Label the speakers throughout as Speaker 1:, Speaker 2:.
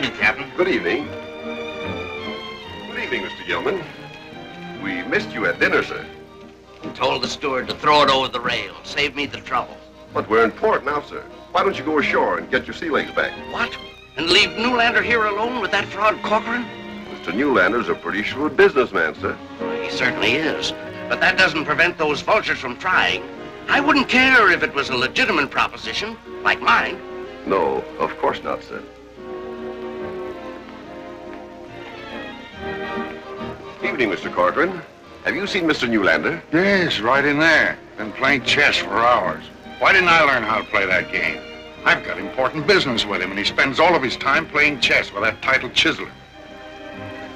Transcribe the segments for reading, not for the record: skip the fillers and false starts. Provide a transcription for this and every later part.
Speaker 1: evening, Captain.
Speaker 2: Good evening. Good evening, Mr. Gilman. We missed you at dinner, sir.
Speaker 1: Told the steward to throw it over the rail. Save me the trouble.
Speaker 2: But we're in port now, sir. Why don't you go ashore and get your sea legs back?
Speaker 1: What? And leave Newlander here alone with that fraud Corcoran?
Speaker 2: Mr. Newlander's a pretty shrewd businessman, sir.
Speaker 1: Well, he certainly is. But that doesn't prevent those vultures from trying. I wouldn't care if it was a legitimate proposition, like mine.
Speaker 2: No, of course not, sir. Evening, Mr. Corcoran. Have you seen Mr. Newlander?
Speaker 3: Yes, right in there. Been playing chess for hours. Why didn't I learn how to play that game? I've got important business with him, and he spends all of his time playing chess with that titled chiseler.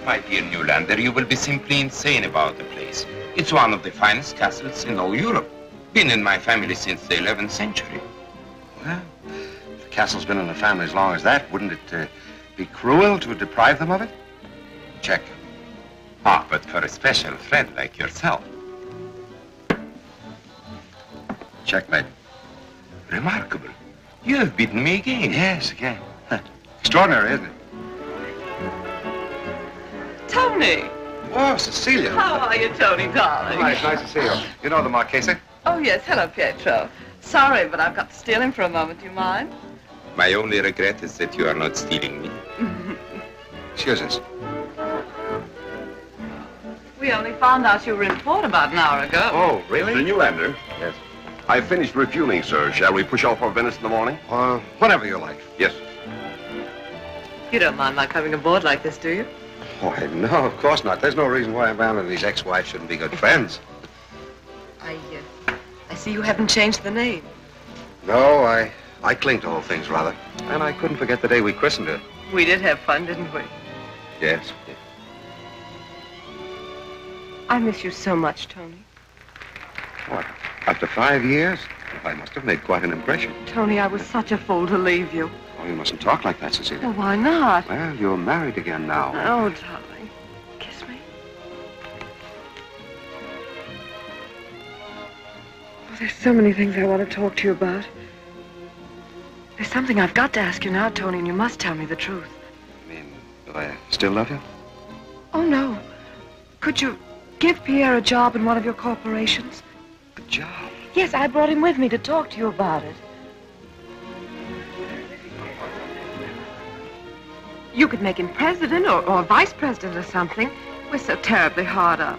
Speaker 4: My dear Newlander, you will be simply insane about the place. It's one of the finest castles in all Europe. Been in my family since the 11th century.
Speaker 5: Well, if the castle's been in the family as long as that, wouldn't it be cruel to deprive them of it? Check.
Speaker 4: Ah, but for a special friend like yourself.
Speaker 5: Checkmate.
Speaker 4: Remarkable. You have beaten me again.
Speaker 5: Yes, again. Extraordinary, isn't it?
Speaker 6: Tony!
Speaker 5: Oh, Cecilia.
Speaker 6: How are you, Tony, darling?
Speaker 5: Hi, it's nice to see you. You know the Marchesa?
Speaker 6: Oh, yes. Hello, Pietro. Sorry, but I've got to steal him for a moment. Do you mind?
Speaker 4: My only regret is that you are not stealing me.
Speaker 5: Excuse us.
Speaker 6: We only found out you were in port about an hour ago.
Speaker 5: Oh, really?
Speaker 2: Mr. Newlander?
Speaker 5: Yes.
Speaker 2: I've finished refueling, sir. Shall we push off for Venice in the morning?
Speaker 5: Whenever you like.
Speaker 2: Yes.
Speaker 6: You don't mind my coming aboard like this, do you?
Speaker 5: Why, no, of course not. There's no reason why a man and his ex-wife shouldn't be good friends.
Speaker 6: I see you haven't changed the name.
Speaker 5: No, I cling to old things, rather. And I couldn't forget the day we christened her.
Speaker 6: We did have fun, didn't we?
Speaker 5: Yes.
Speaker 6: I miss you so much, Tony.
Speaker 5: What, after 5 years? I must have made quite an impression.
Speaker 6: Tony, I was such a fool to leave you.
Speaker 5: Oh, you mustn't talk like that, Cecilia.
Speaker 6: Well, why not?
Speaker 5: Well, you're married again now.
Speaker 6: Oh, darling. Kiss me. Oh, there's so many things I want to talk to you about. There's something I've got to ask you now, Tony, and you must tell me the truth.
Speaker 5: I mean, do I still love you?
Speaker 6: Oh, no. Could you give Pierre a job in one of your corporations?
Speaker 5: A job?
Speaker 6: Yes, I brought him with me to talk to you about it. You could make him president or vice president or something. We're so terribly hard up.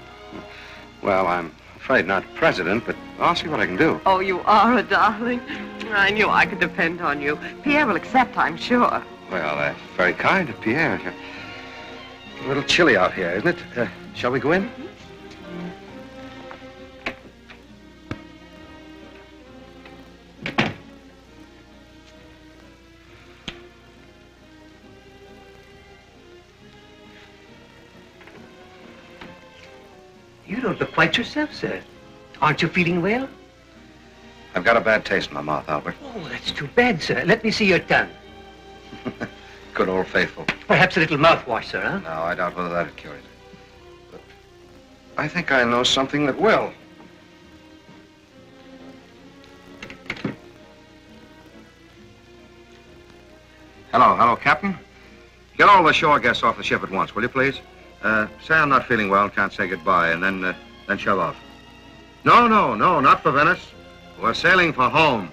Speaker 5: Well, I'm afraid not president, but I'll see what I can do.
Speaker 6: Oh, you are a darling. I knew I could depend on you. Pierre will accept, I'm sure.
Speaker 5: Well, that's very kind of Pierre. It's a little chilly out here, isn't it? Shall we go in?
Speaker 7: You don't look quite yourself, sir. Aren't you feeling well?
Speaker 5: I've got a bad taste in my mouth, Albert.
Speaker 7: Oh, that's too bad, sir. Let me see your tongue.
Speaker 5: Good old faithful.
Speaker 7: Perhaps a little mouthwash, sir, huh?
Speaker 5: No, I doubt whether that'd cure it. But I think I know something that will. Hello, Captain. Get all the shore guests off the ship at once, will you, please? Say I'm not feeling well, can't say goodbye, and then shove off. No, not for Venice. We're sailing for home.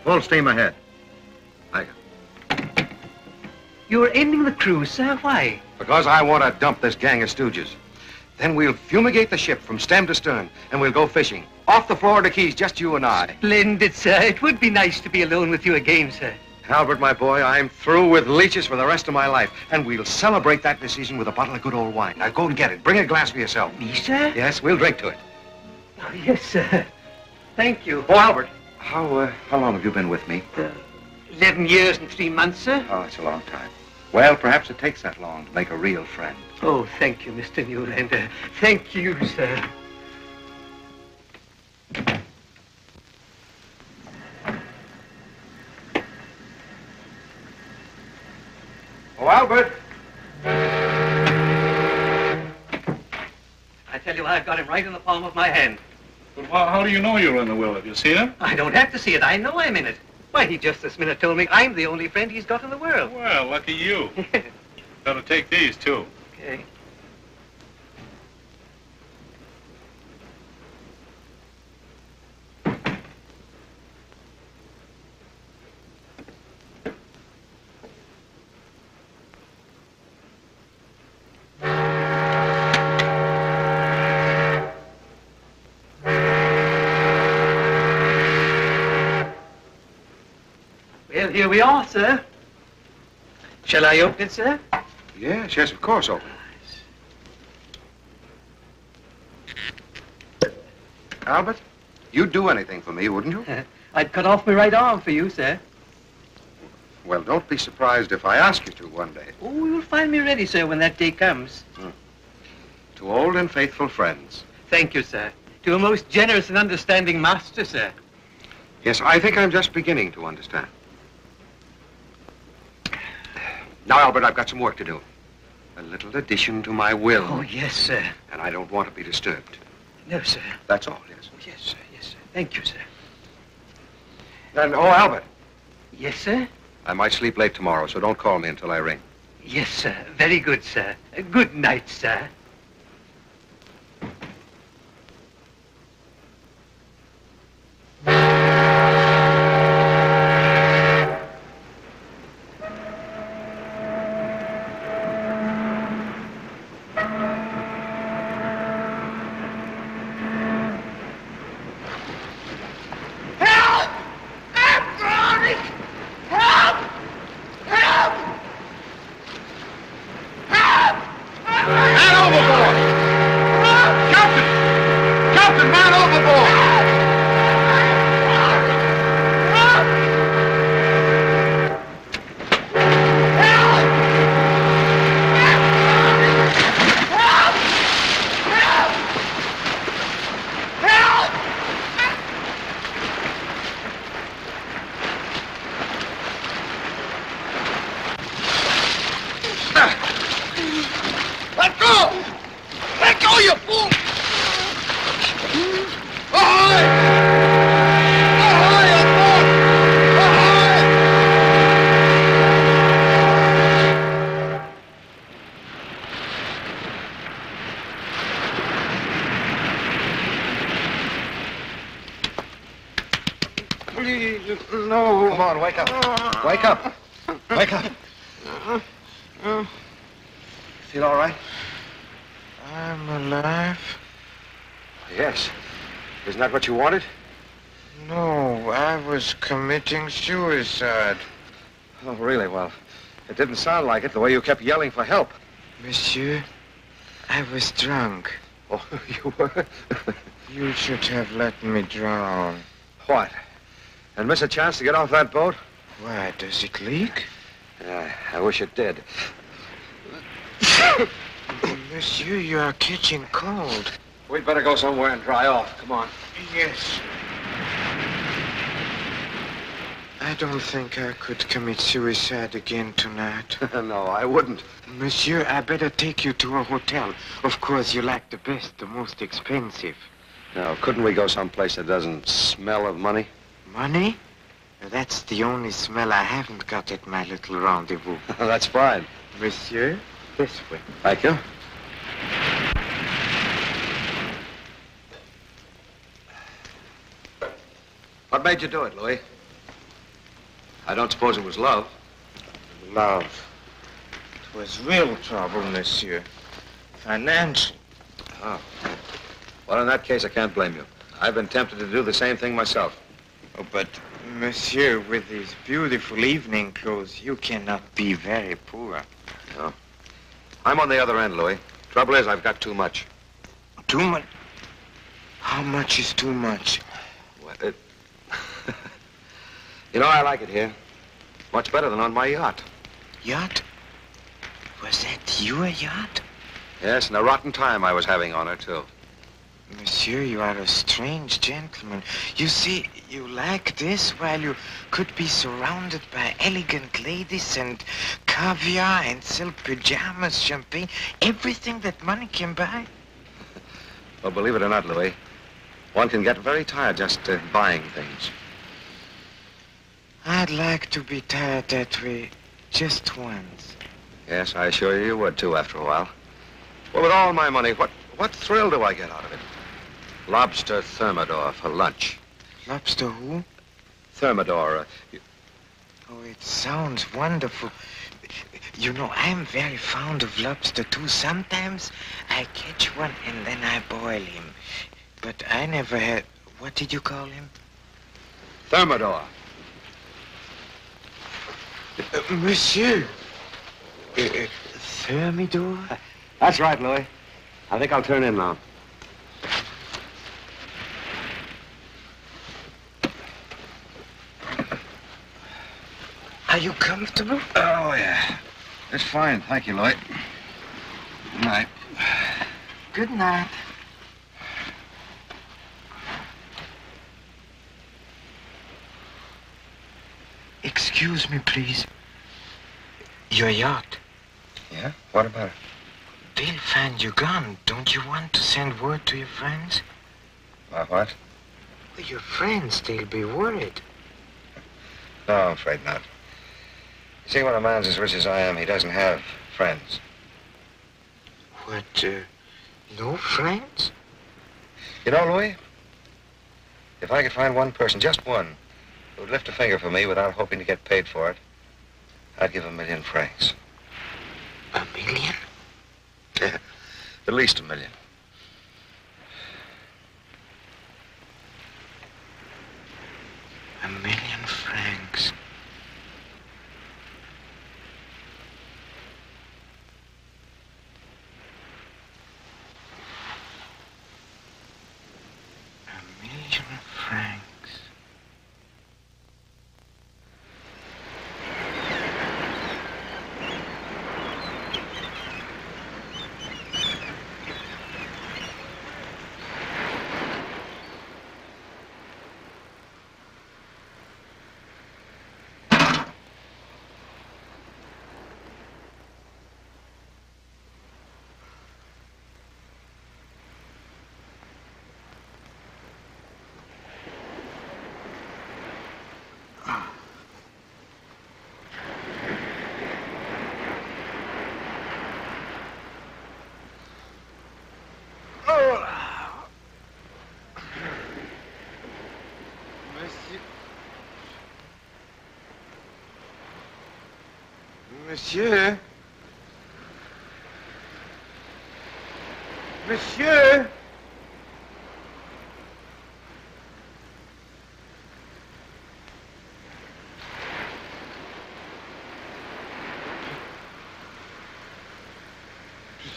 Speaker 5: Full steam ahead.
Speaker 7: You're ending the cruise, sir? Why?
Speaker 5: Because I want to dump this gang of stooges. Then we'll fumigate the ship from stem to stern, and we'll go fishing. Off the Florida Keys, just you and I.
Speaker 7: Splendid, sir. It would be nice to be alone with you again, sir.
Speaker 5: Albert, my boy, I'm through with leeches for the rest of my life, and we'll celebrate that decision with a bottle of good old wine. Now, go and get it. Bring a glass for yourself.
Speaker 7: Me, sir?
Speaker 5: Yes, we'll drink to it.
Speaker 7: Oh, yes, sir. Thank you.
Speaker 5: Oh, Albert, how long have you been with me?
Speaker 7: 11 years and 3 months, sir.
Speaker 5: Oh, it's a long time. Well, perhaps it takes that long to make a real friend.
Speaker 7: Oh, thank you, Mr. Newlander. Thank you, sir.
Speaker 5: Oh, Albert!
Speaker 7: I tell you, I've got him right in the palm of my hand.
Speaker 3: But how do you know you're in the will? Have you seen him?
Speaker 7: I don't have to see it. I know I'm in it. Why, he just this minute told me I'm the only friend he's got in the world.
Speaker 8: Well, lucky you. Better take these, too.
Speaker 7: Okay. Well, here we are, sir. Shall I open it, sir?
Speaker 5: Yes, yes, of course, open. Albert, you'd do anything for me, wouldn't you?
Speaker 7: I'd cut off my right arm for you, sir.
Speaker 5: Well, don't be surprised if I ask you to one day.
Speaker 7: Oh, you'll find me ready, sir, when that day comes.
Speaker 5: To old and faithful friends.
Speaker 7: Thank you, sir. To a most generous and understanding master, sir.
Speaker 5: Yes, I think I'm just beginning to understand. Now, Albert, I've got some work to do. A little addition to my will.
Speaker 7: Oh, yes, sir.
Speaker 5: And I don't want to be disturbed.
Speaker 7: No, sir.
Speaker 5: That's all, yes.
Speaker 7: Oh, yes, sir. Yes, sir. Thank you, sir.
Speaker 5: And, oh, Albert,
Speaker 7: Yes, sir?
Speaker 5: I might sleep late tomorrow, so don't call me until I ring.
Speaker 7: Yes, sir. Very good, sir. Good night, sir.
Speaker 5: No. Come on, wake up. Wake up. Wake up. Feel all right?
Speaker 9: I'm alive.
Speaker 5: Yes. Isn't that what you wanted?
Speaker 9: No, I was committing suicide.
Speaker 5: Oh, really? Well, it didn't sound like it, the way you kept yelling for help.
Speaker 9: Monsieur, I was drunk.
Speaker 5: Oh, you were?
Speaker 9: You should have let me drown.
Speaker 5: What? And miss a chance to get off that boat?
Speaker 9: Why, does it leak?
Speaker 5: I wish it did.
Speaker 9: Monsieur, you are catching cold.
Speaker 5: We'd better go somewhere and dry off. Come on.
Speaker 9: Yes. I don't think I could commit suicide again tonight.
Speaker 5: No, I wouldn't.
Speaker 9: Monsieur, I better take you to a hotel. Of course, you like the best, the most expensive.
Speaker 5: Now, couldn't we go someplace that doesn't smell of money?
Speaker 9: Money? That's the only smell I haven't got at my little rendezvous.
Speaker 5: That's fine.
Speaker 9: Monsieur, this way.
Speaker 5: Thank you. What made you do it, Louis? I don't suppose it was love.
Speaker 9: Love. It was real trouble, monsieur. Financial.
Speaker 5: Oh. Well, in that case, I can't blame you. I've been tempted to do the same thing myself.
Speaker 9: Oh, but, monsieur, with these beautiful evening clothes, you cannot be very poor.
Speaker 5: No. I'm on the other end, Louis. Trouble is, I've got too much.
Speaker 9: Too much? How much is too much?
Speaker 5: Well, you know, I like it here. Much better than on my yacht.
Speaker 9: Yacht? Was that your yacht?
Speaker 5: Yes, and a rotten time I was having on her, too.
Speaker 9: Monsieur, you are a strange gentleman. You see, you like this while you could be surrounded by elegant ladies and caviar and silk pajamas, champagne, everything that money can buy.
Speaker 5: Well, believe it or not, Louis, one can get very tired just buying things.
Speaker 9: I'd like to be tired that way just once.
Speaker 5: Yes, I assure you would, too, after a while. Well, with all my money, what thrill do I get out of it? Lobster thermidor for lunch.
Speaker 9: Lobster who?
Speaker 5: Thermidor,
Speaker 9: Oh, it sounds wonderful. You know, I'm very fond of lobster, too. Sometimes I catch one and then I boil him. But I never had... What did you call him?
Speaker 5: Thermidor.
Speaker 9: Monsieur. Thermidor?
Speaker 5: That's right, Louis. I think I'll turn in now.
Speaker 9: Are you comfortable?
Speaker 5: Oh, yeah. It's fine. Thank you, Louis. Good night.
Speaker 9: Good night. Excuse me, please. Your yacht.
Speaker 5: Yeah? What about it?
Speaker 9: They'll find you gone. Don't you want to send word to your friends?
Speaker 5: What?
Speaker 9: Your friends, they'll be worried.
Speaker 5: No, I'm afraid not. You see, when a man's as rich as I am, he doesn't have friends.
Speaker 9: What, no friends?
Speaker 5: You know, Louis, if I could find one person, just one, who would lift a finger for me without hoping to get paid for it, I'd give 1,000,000 francs.
Speaker 9: 1,000,000?
Speaker 5: Yeah, at least 1,000,000.
Speaker 9: $1,000,000 francs. $1,000,000 francs. Monsieur? Monsieur?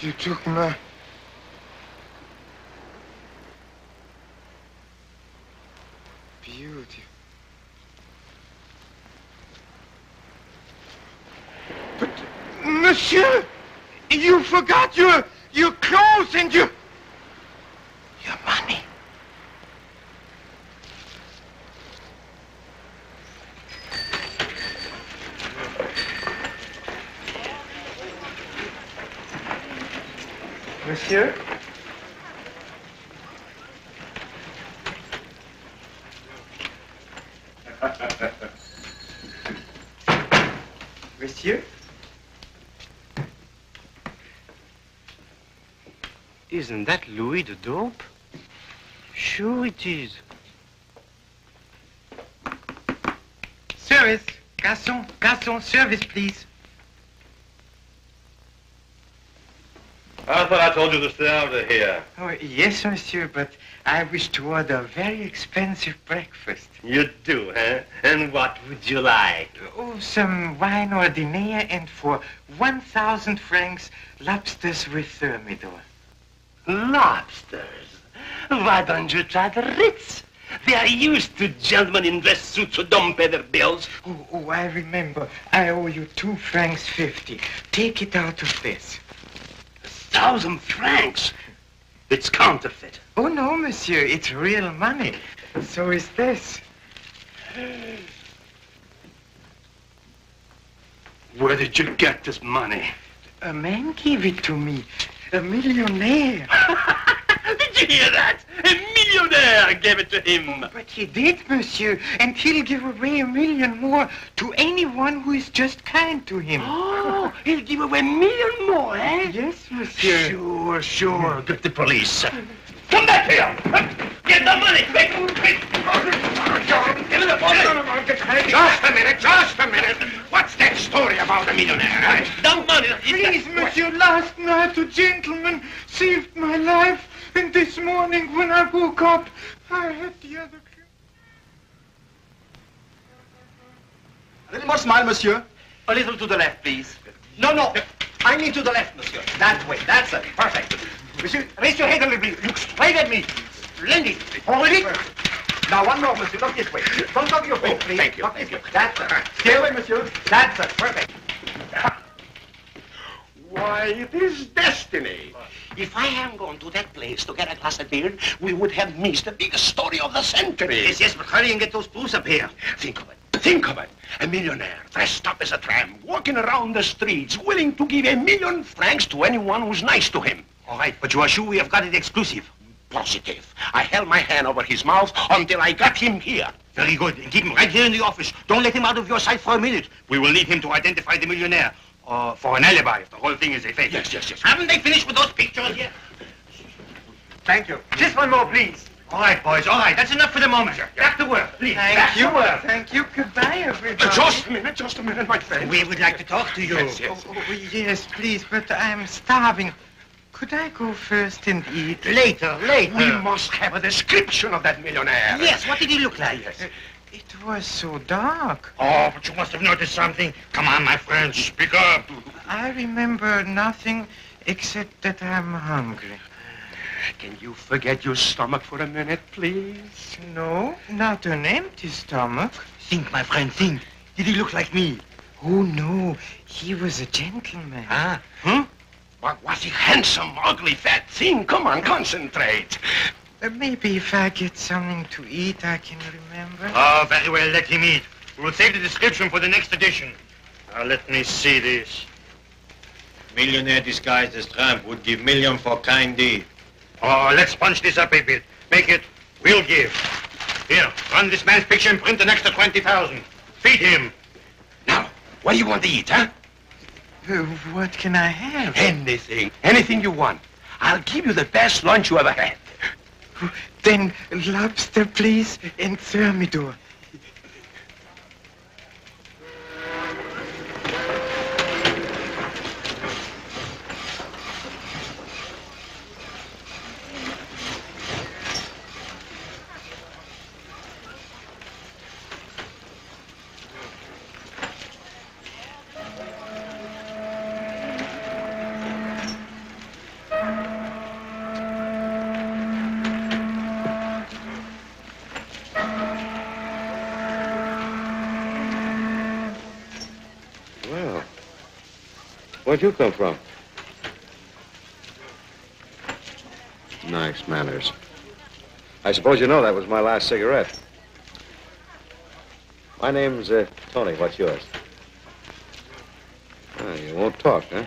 Speaker 9: You took my... beauty. But, monsieur, you forgot your clothes and your money. Monsieur? Monsieur? Isn't that Louis the dope? Sure it is. Service. Garçon, service, please.
Speaker 8: I thought I told you to stay out of here.
Speaker 9: Oh, yes, monsieur, but I wish to order a very expensive breakfast.
Speaker 8: You do, huh? And what would you like?
Speaker 9: Oh, some wine ordinaire and for 1,000 francs, lobsters with thermidor.
Speaker 1: Lobsters? Why don't you try the Ritz? They are used to gentlemen in dress suits who don't pay their bills.
Speaker 9: Oh, I remember. I owe you 2 francs 50. Take it out of this.
Speaker 1: 1,000 francs? It's counterfeit.
Speaker 9: Oh, no, monsieur. It's real money. So is this.
Speaker 1: Where did you get this money?
Speaker 9: A man gave it to me. A millionaire.
Speaker 1: Did you hear that? A millionaire!
Speaker 10: millionaire gave it to him.
Speaker 9: But he did, monsieur, and he'll give away $1 million more to anyone who is just kind to him.
Speaker 10: Oh, he'll give away $1 million more, eh?
Speaker 9: Yes, monsieur.
Speaker 10: Sure. Get the police. Come back here. Get the money, quick.
Speaker 3: Just a minute. What's that story about the millionaire?
Speaker 10: The money.
Speaker 9: Please, monsieur, last night a gentleman saved my life, and this morning when I woke up, I had the other...
Speaker 10: A little more smile, monsieur. A little to the left, please. No. I mean to the left, monsieur. That way. That's it. Perfect. Monsieur, raise your head a little bit. Look straight at me. Splendid. Hold it. Now, one more, monsieur. Look this way. Don't cover your face, please.
Speaker 3: Thank you.
Speaker 10: Look this way. That's it. Stay away, monsieur. That's it. Perfect.
Speaker 1: Why, it is destiny. If I hadn't gone to that place to get a glass of beer, we would have missed the biggest story of the century.
Speaker 10: Yes, but hurry and get those booze up here.
Speaker 1: Think of it. A millionaire dressed up as a tramp, walking around the streets, willing to give $1 million francs to anyone who's nice to him.
Speaker 10: All right, but you are sure we have got it exclusive?
Speaker 1: Positive. I held my hand over his mouth until I got him here.
Speaker 10: Very good. Keep him right here in the office. Don't let him out of your sight for a minute. We will need him to identify the millionaire. For an alibi, if the whole thing is a fake.
Speaker 1: Yes.
Speaker 10: Haven't they finished with those pictures yet? Thank you. Just one more, please. All right, boys, all right. That's enough for the moment. Back to work, please.
Speaker 9: Thank you. Goodbye, everybody.
Speaker 1: Just a minute, my friend.
Speaker 10: We would like to talk to you.
Speaker 1: Yes.
Speaker 9: Yes, please, but I'm starving. Could I go first and eat?
Speaker 10: Later.
Speaker 1: We must have a description of that millionaire.
Speaker 10: Yes, what did he look like?
Speaker 9: It was so dark.
Speaker 10: Oh, but you must have noticed something. Come on, my friend, speak up.
Speaker 9: I remember nothing except that I'm hungry.
Speaker 1: Can you forget your stomach for a minute, please?
Speaker 9: No, not an empty stomach.
Speaker 10: Think, my friend, think. Did he look like me?
Speaker 9: Oh, no. He was a gentleman.
Speaker 1: Was he handsome, ugly, fat, thin? Come on, concentrate.
Speaker 9: Maybe if I get something to eat, I can remember.
Speaker 10: Oh, very well, let him eat. We'll save the description for the next edition. Now, let me see this.
Speaker 11: Millionaire disguised as tramp would give $1 million for kind deed.
Speaker 10: Oh, let's punch this up a bit. Make it, we'll give. Here, run this man's picture and print an extra 20,000. Feed him.
Speaker 1: Now, what do you want to eat, huh?
Speaker 9: What can I have?
Speaker 1: Anything you want. I'll give you the best lunch you ever had.
Speaker 9: Then lobster, please, and thermidor.
Speaker 5: Where'd you come from? Nice manners. I suppose you know that was my last cigarette. My name's Tony. What's yours? Oh, you won't talk, huh?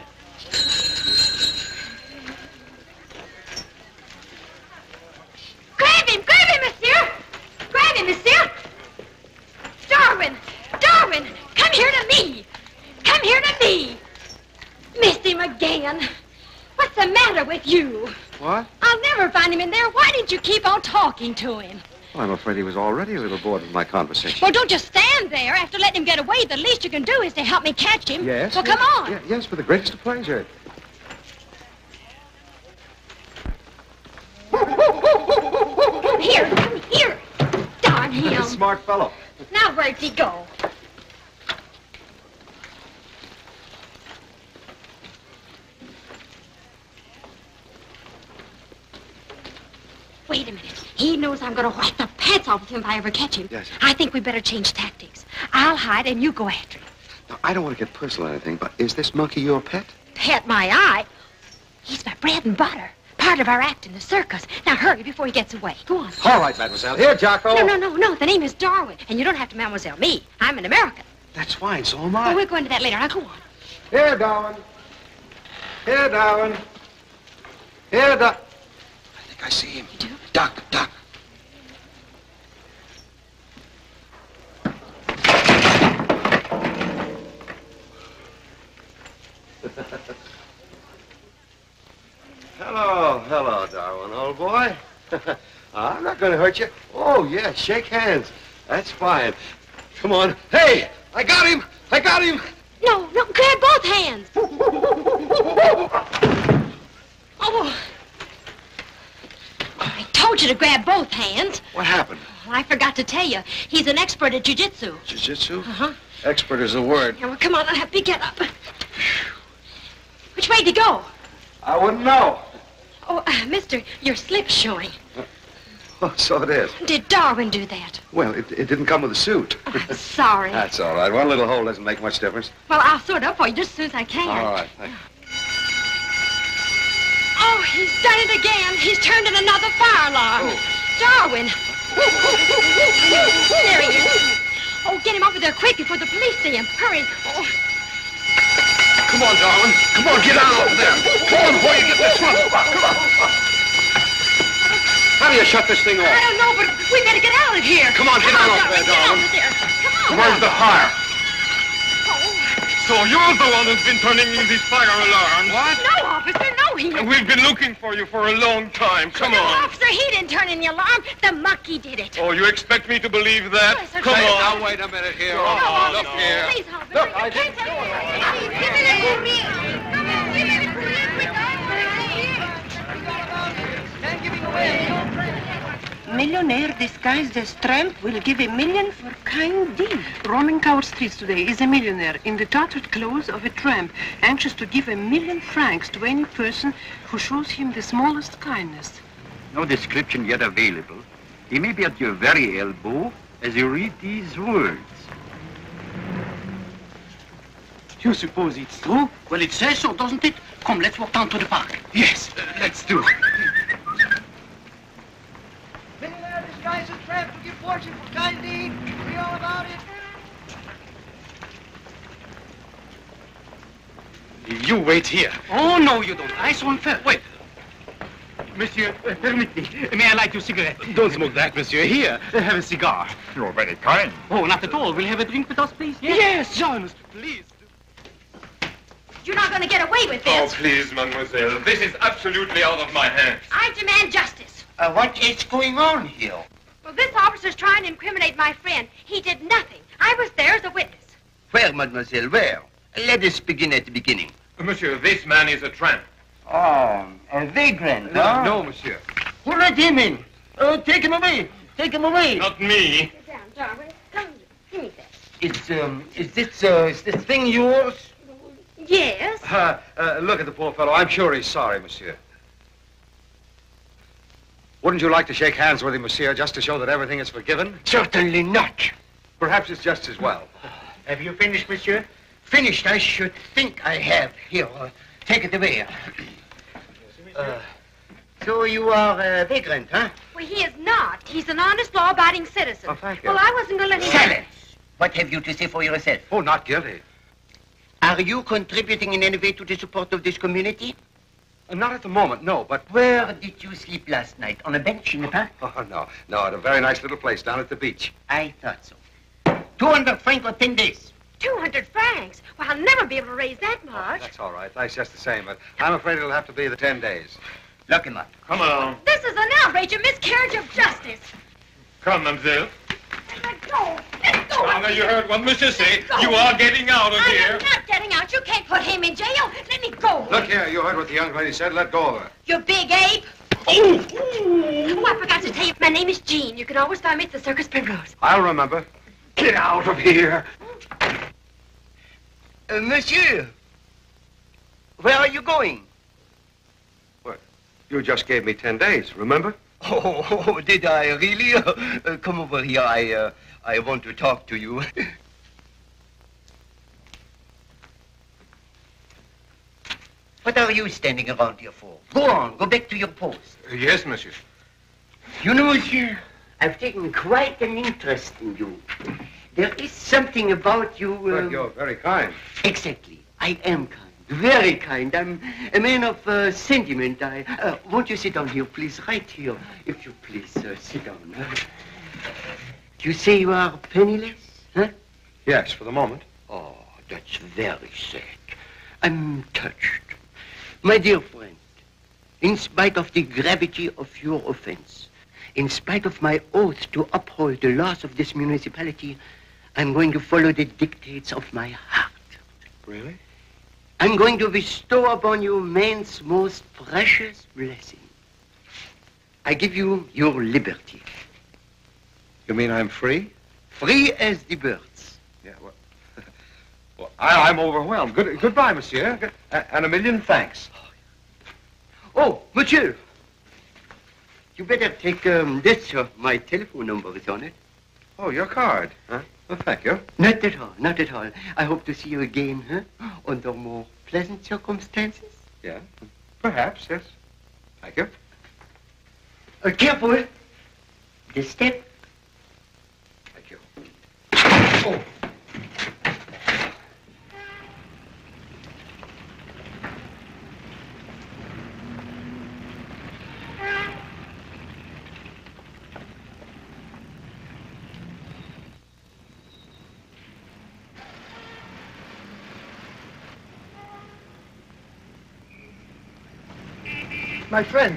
Speaker 12: Grab him, monsieur! Grab him, monsieur! Darwin, come here to me! Come here to me! Missed him again. What's the matter with you?
Speaker 5: What?
Speaker 12: I'll never find him in there. Why didn't you keep on talking to him?
Speaker 5: Well, I'm afraid he was already a little bored with my conversation.
Speaker 12: Well, don't just stand there. After letting him get away, the least you can do is to help me catch him.
Speaker 5: Yes?
Speaker 12: Well, come on.
Speaker 5: Yes, with the greatest of pleasure.
Speaker 12: Here. Darn him.
Speaker 5: Smart fellow.
Speaker 12: Now, where'd he go? Wait a minute. He knows I'm going to whack the pants off of him if I ever catch him.
Speaker 5: Yes.
Speaker 12: I think we better change tactics. I'll hide and you go after him.
Speaker 5: Now, I don't want to get personal or anything, but is this monkey your pet?
Speaker 12: Pet my eye. He's my bread and butter. Part of our act in the circus. Now hurry before he gets away. Go on.
Speaker 5: All right, mademoiselle. Here, Jocko.
Speaker 12: No. The name is Darwin. And you don't have to mademoiselle me. I'm an American.
Speaker 5: That's fine. So am I.
Speaker 12: Well, we'll go into that later. Now, go on.
Speaker 5: Here, Darwin. Here, Darwin. I think I see him.
Speaker 12: You do?
Speaker 5: Duck.
Speaker 2: I'm not going to hurt you. Oh, yeah, shake hands. That's fine. Come on. Hey, I got him. I got him.
Speaker 12: No, grab both hands. Oh. I told you to grab both hands.
Speaker 2: What happened?
Speaker 12: Well, I forgot to tell you. He's an expert at jiu-jitsu.
Speaker 2: Jiu-jitsu?
Speaker 12: Uh-huh.
Speaker 2: Expert is the word.
Speaker 12: Yeah, well, come on, I'll help you get up. Which way to go?
Speaker 2: I wouldn't know.
Speaker 12: Oh, mister, your slip's showing.
Speaker 2: Oh, so it is.
Speaker 12: Did Darwin do that?
Speaker 2: Well, it didn't come with a suit.
Speaker 12: Oh, I'm sorry.
Speaker 2: That's all right. One little hole doesn't make much difference.
Speaker 12: Well, I'll sort it up for you just as soon as I can.
Speaker 2: All right.
Speaker 12: Oh, he's done it again. He's turned in another fire alarm.
Speaker 2: Oh.
Speaker 12: Darwin. There he is. Oh, get him over there quick before the police see him. Hurry. Oh.
Speaker 2: Come on, Darwin. Come on, get out over there. Come on before you get this one. Come on. How do you shut this thing off?
Speaker 12: I don't know, but we better get out of here.
Speaker 2: Come on, get out over there, Darwin.
Speaker 12: Come on.
Speaker 2: Where's the fire?
Speaker 8: So you're the one who's been turning in these fire alarms.
Speaker 12: What? No, officer, no, he
Speaker 8: And we've been looking for you for a long time. Come
Speaker 12: no,
Speaker 8: on.
Speaker 12: officer, he didn't turn in the alarm. The monkey did it.
Speaker 8: Oh, you expect me to believe that?
Speaker 12: Yes, sir.
Speaker 8: Come on.
Speaker 2: Now, wait a minute here.
Speaker 12: No,
Speaker 2: Look here.
Speaker 12: Please, officer.
Speaker 2: Look, I
Speaker 12: can't
Speaker 2: didn't
Speaker 12: tell
Speaker 2: do
Speaker 12: you.
Speaker 2: it.
Speaker 12: Give me the courier. Come on, give me the courier quick.
Speaker 13: Can't give him away. Millionaire disguised as tramp will give $1 million for kind deed.
Speaker 6: Roaming our streets today is a millionaire in the tattered clothes of a tramp, anxious to give $1 million to any person who shows him the smallest kindness.
Speaker 14: No description yet available. He may be at your very elbow as you read these words.
Speaker 10: You suppose it's true? Well, it says so, doesn't it? Come, let's walk down to the park.
Speaker 14: Yes, let's do it.
Speaker 13: Millionaire disguised as tramp will give fortune for kind deed. Read all about it.
Speaker 10: You wait here. Oh, no, you don't. I saw him first. Wait. Monsieur, permit me. May I light your cigarette? Don't smoke that, monsieur. Here, have a cigar.
Speaker 3: You're very kind.
Speaker 10: Oh, not at all. Will you have a drink with us, please? Yes, join us, please.
Speaker 12: You're not going to get away with
Speaker 8: Oh,
Speaker 12: this.
Speaker 8: please, mademoiselle. This is absolutely out of my hands.
Speaker 12: I demand justice.
Speaker 1: What is going on here?
Speaker 12: Well, this officer's trying to incriminate my friend. He did nothing. I was there as a witness.
Speaker 1: Where, mademoiselle, where? Let us begin at the beginning.
Speaker 8: Monsieur, this man is a tramp.
Speaker 1: Oh, a vagrant, huh?
Speaker 10: No, monsieur.
Speaker 1: Who let him in? Take him away. Take him away.
Speaker 8: Not me.
Speaker 12: Sit down, Darwin. Come, give me that.
Speaker 1: Is this thing yours?
Speaker 12: Yes.
Speaker 5: Look at the poor fellow. I'm sure he's sorry, monsieur. Wouldn't you like to shake hands with him, monsieur, just to show that everything is forgiven?
Speaker 1: Certainly not.
Speaker 5: Perhaps it's just as well.
Speaker 10: Have you finished, monsieur?
Speaker 1: Finished, I should think I have. Here, take it away. So you are a vagrant, huh?
Speaker 12: Well, he is not. He's an honest, law-abiding citizen.
Speaker 5: Oh, thank you.
Speaker 12: Well, I wasn't going to let him...
Speaker 1: Silence. What have you to say for yourself?
Speaker 5: Oh, not guilty.
Speaker 1: Are you contributing in any way to the support of this community?
Speaker 5: Not at the moment, no, but...
Speaker 1: Where did you sleep last night? On a bench in the park?
Speaker 5: Oh, no, at a very nice little place down at the beach.
Speaker 1: I thought so. 200 francs for 10 days.
Speaker 12: 200 francs? Well, I'll never be able to raise that much.
Speaker 5: That's all right. Thanks just the same, but I'm afraid it'll have to be the 10 days.
Speaker 1: Lock him up.
Speaker 8: Come on.
Speaker 12: This is an outrage, a miscarriage of justice.
Speaker 8: Come, mademoiselle.
Speaker 12: Let go. Let go.
Speaker 8: Now, you heard what monsieur said. You are getting out of
Speaker 12: I
Speaker 8: here.
Speaker 12: am not getting out. You can't put him in jail. Let me go.
Speaker 5: Look here, you heard what the young lady said. Let go of her.
Speaker 12: You big ape.
Speaker 8: Oh!
Speaker 12: Oh, I forgot to tell you. My name is Jean. You can always find me at the Circus Primrose.
Speaker 5: I'll remember.
Speaker 8: Get out of here.
Speaker 1: Monsieur, where are you going?
Speaker 5: What? You just gave me 10 days, remember?
Speaker 1: Oh, did I really? Come over here. I want to talk to you. What are you standing around here for? Go on, go back to your post.
Speaker 8: Yes, monsieur.
Speaker 1: You know, monsieur, I've taken quite an interest in you. There is something about you...
Speaker 5: But you're very kind.
Speaker 1: Exactly. I am kind. Very kind. I'm a man of sentiment. Won't you sit down here, please? Right here. If you please, sit down. You say you are penniless, huh?
Speaker 5: Yes, for the moment.
Speaker 1: Oh, that's very sad. I'm touched. My dear friend, in spite of the gravity of your offense, In spite of my oath to uphold the laws of this municipality, I'm going to follow the dictates of my heart.
Speaker 2: Really?
Speaker 1: I'm going to bestow upon you man's most precious blessing. I give you your liberty.
Speaker 2: You mean I'm free?
Speaker 1: Free as the birds.
Speaker 2: Yeah, well, I'm overwhelmed. Goodbye, monsieur. And a million thanks.
Speaker 1: Oh, monsieur. You better take this, my telephone number is on it.
Speaker 2: Oh, your card, huh? Well, thank you.
Speaker 1: Not at all, not at all. I hope to see you again, huh? Under more pleasant circumstances.
Speaker 2: Yeah, perhaps, yes. Thank you.
Speaker 1: Careful. The step.
Speaker 2: Thank you.
Speaker 1: Oh.
Speaker 15: My friend,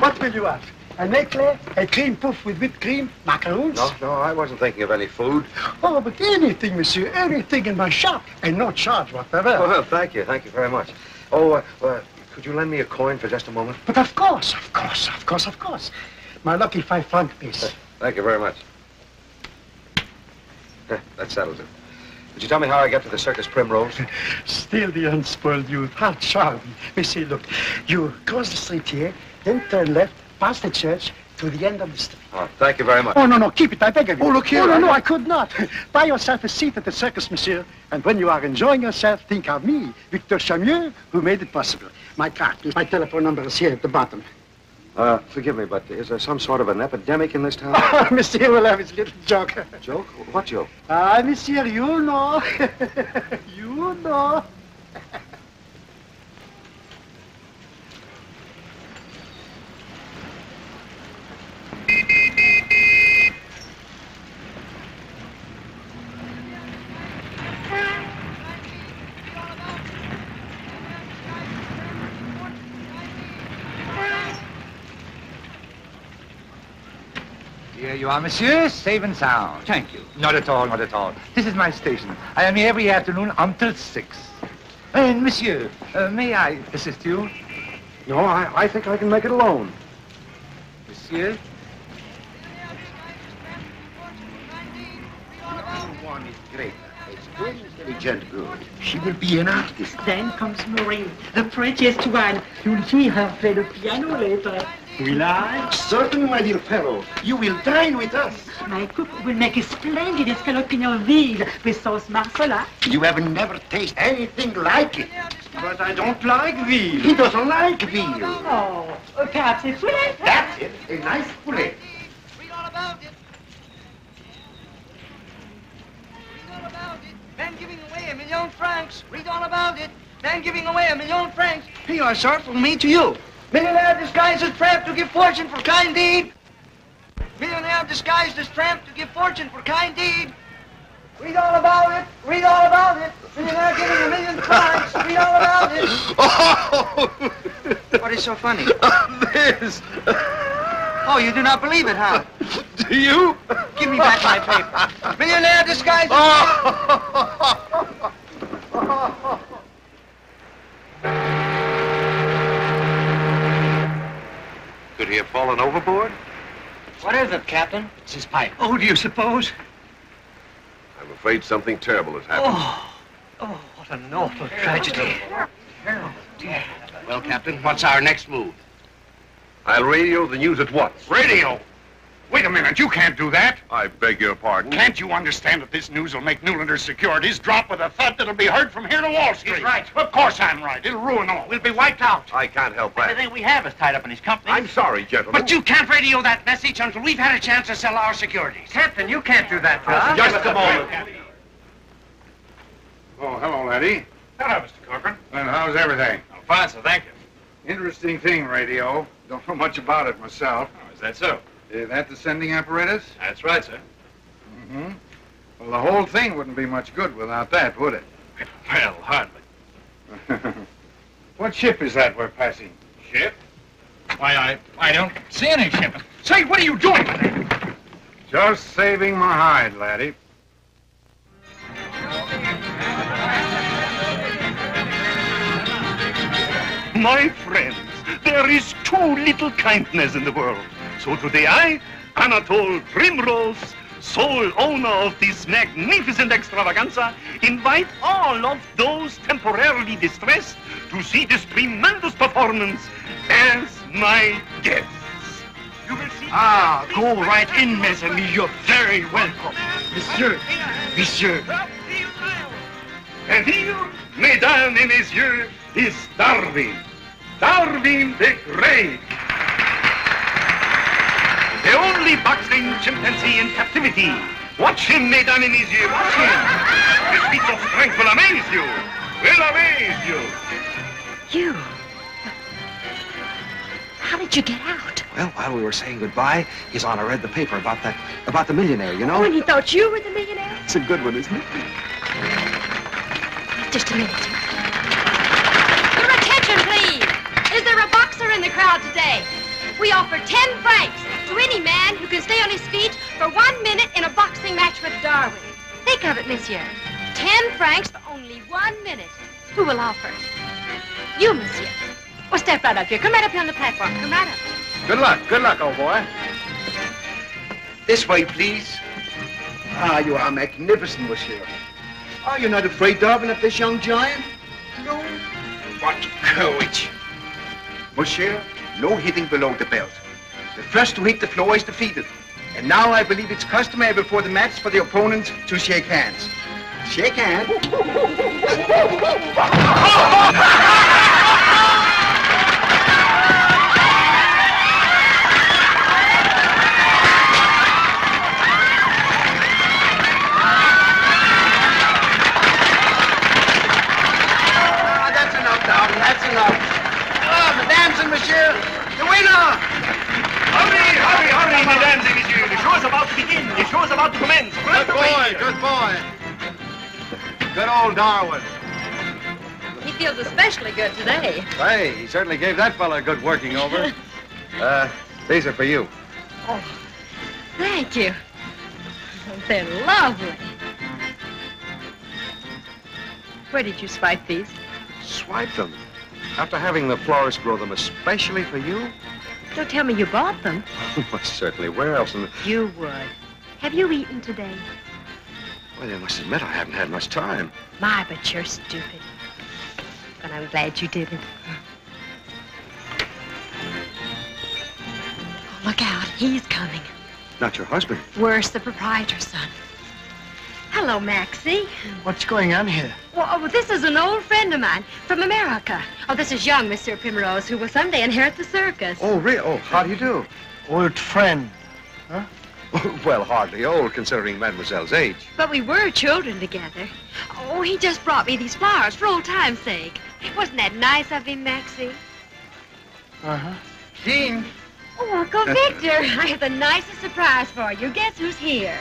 Speaker 15: what will you have? An eclair, a cream puff with whipped cream, macaroons?
Speaker 2: No, I wasn't thinking of any food.
Speaker 15: Oh, but anything, monsieur, anything in my shop, and no charge whatever.
Speaker 2: Oh, well, thank you very much. Oh, could you lend me a coin for just a moment?
Speaker 15: But of course. My lucky 5-franc piece.
Speaker 2: Thank you very much. That settles it. Would you tell me how I get to the Circus Primrose?
Speaker 15: Still the unspoiled youth. How charming. Monsieur, look, you cross the street here, then turn left, past the church, to the end of the street.
Speaker 2: Oh, thank you very much.
Speaker 15: Oh, no, keep it, I beg of you.
Speaker 2: Oh, look here.
Speaker 15: Oh, no, I could not. Buy yourself a seat at the circus, monsieur. And when you are enjoying yourself, think of me, Victor Chamieux, who made it possible. My card, my telephone number is here at the bottom.
Speaker 2: Forgive me, but is there some sort of an epidemic in this town?
Speaker 15: Oh, monsieur will have his little joke.
Speaker 2: Joke? What joke?
Speaker 15: Ah, monsieur, you know. You know.
Speaker 16: Here you are, monsieur, safe and sound. Thank you. Not at all, not at all. This is my station. I am here every afternoon until 6. And, monsieur, may I assist you?
Speaker 2: No, I think I can make it alone.
Speaker 16: Monsieur?
Speaker 1: One is great. Very intelligent girl. She will be an artist.
Speaker 17: Then comes Marie, the prettiest one. You'll hear her play the piano later. Will I?
Speaker 1: Certainly, my dear fellow. You will dine with us.
Speaker 17: My cook will make a splendid escalope veal with sauce marsala.
Speaker 1: You have never tasted anything like it.
Speaker 16: But I don't like veal.
Speaker 1: He doesn't like veal.
Speaker 17: Oh, perhaps a poulet.
Speaker 1: That's it. A nice poulet.
Speaker 18: Read all about it. Read all about it. Man giving away £1 million. Read all about it. Man giving away £1 million.
Speaker 1: Here you are, sir, from me to you.
Speaker 18: Millionaire disguised as tramp to give fortune for kind deed. Millionaire disguised as tramp to give fortune for kind deed. Read all about it. Read all about it. Millionaire giving £1 million. Read all about it.
Speaker 1: Oh!
Speaker 18: What is so funny?
Speaker 1: This.
Speaker 18: Oh, you do not believe it, huh?
Speaker 1: Do you?
Speaker 18: Give me back my paper. Millionaire disguised as...
Speaker 2: Could he have fallen overboard?
Speaker 18: What is it, Captain?
Speaker 7: It's his pipe. Oh, do you suppose?
Speaker 2: I'm afraid something terrible has happened.
Speaker 7: Oh, what an awful tragedy. Oh, dear. Well, Captain, what's our next move?
Speaker 2: I'll radio the news at once.
Speaker 3: Radio? Wait a minute, you can't do that.
Speaker 2: I beg your pardon?
Speaker 3: Can't you understand that this news will make Newlander's securities drop with a thud that'll be heard from here to Wall Street?
Speaker 7: He's right.
Speaker 3: Of course I'm right. It'll ruin all.
Speaker 7: We'll be wiped out.
Speaker 2: I can't help that.
Speaker 7: Everything we have is tied up in his company.
Speaker 2: I'm sorry, gentlemen.
Speaker 7: But you can't radio that message until we've had a chance to sell our securities.
Speaker 16: Captain, you can't do that to
Speaker 7: us.
Speaker 2: Just a moment.
Speaker 3: Oh, hello, laddie.
Speaker 16: Hello, Mr. Corcoran.
Speaker 3: And how's everything?
Speaker 16: I'm fine, sir, thank you.
Speaker 3: Interesting thing, radio. Don't know much about it myself.
Speaker 16: Oh, is that so?
Speaker 3: Is that the sending apparatus?
Speaker 16: That's right, sir.
Speaker 3: Mm-hmm. Well, the whole thing wouldn't be much good without that, would it?
Speaker 16: Well, hardly.
Speaker 3: What ship is that we're passing?
Speaker 16: Ship? Why, I don't see any ship.
Speaker 3: Say, what are you doing? Just saving my hide, laddie.
Speaker 19: My friends, there is too little kindness in the world. So today I, Anatole Primrose, sole owner of this magnificent extravaganza, invite all of those temporarily distressed to see this tremendous performance as my guests. You will see...
Speaker 10: Ah, go right in, mes amis. You're very welcome. Monsieur, monsieur.
Speaker 19: And here, mesdames et messieurs, is Darwin. Darwin the Great. The only boxing chimpanzee in captivity. Watch him, mesdames et messieurs, watch him. His feats of strength will amaze you. Will amaze you.
Speaker 12: You? How did you get out?
Speaker 10: Well, while we were saying goodbye, His Honor read the paper about the millionaire, you know?
Speaker 12: Oh, and he thought you were the millionaire?
Speaker 10: It's a good one, isn't it?
Speaker 12: Just a minute. Your attention, please. Is there a boxer in the crowd today? We offer 10 francs to any man who can stay on his feet for 1 minute in a boxing match with Darwin. Think of it, monsieur. 10 francs for only 1 minute. Who will offer? You, monsieur. Well, step right up here. Come right up here on the platform. Come right up.
Speaker 10: Good luck, old boy.
Speaker 7: This way, please. Ah, you are magnificent, monsieur. Are you not afraid, Darwin, of this young giant? No. What courage. Monsieur, no hitting below the belt. The first to hit the floor is defeated. And now I believe it's customary before the match for the opponent to shake hands. Shake hands.
Speaker 10: That's enough. Ah, mesdames and monsieur, the winner!
Speaker 19: Hurry, mesdames et messieurs. The show is about to begin. The show is about to commence.
Speaker 10: Good boy. Good old Darwin.
Speaker 12: He feels especially good today.
Speaker 5: Hey, he certainly gave that fella a good working over. These are for you.
Speaker 12: Oh, thank you. They're lovely. Where did you swipe these?
Speaker 5: Swipe them. After having the florist grow them especially for you?
Speaker 12: Don't tell me you bought them.
Speaker 5: Well, certainly. Where else?
Speaker 12: You would. Have you eaten today?
Speaker 5: Well, you must admit I haven't had much time.
Speaker 12: My, but you're stupid. But I'm glad you didn't. Oh, look out. He's coming.
Speaker 5: Not your husband.
Speaker 12: Worse, the proprietor's son. Hello, Maxie.
Speaker 15: What's going on here?
Speaker 12: Well, this is an old friend of mine from America. Oh, this is young Monsieur Primrose, who will someday inherit the circus.
Speaker 5: Oh, really? Oh, how do you do?
Speaker 15: Old friend. Huh?
Speaker 5: Well, hardly old, considering Mademoiselle's age.
Speaker 12: But we were children together. Oh, he just brought me these flowers for old time's sake. Wasn't that nice of him, Maxie?
Speaker 15: Uh-huh.
Speaker 10: Jean.
Speaker 12: Oh, Uncle Victor, I have the nicest surprise for you. Guess who's here?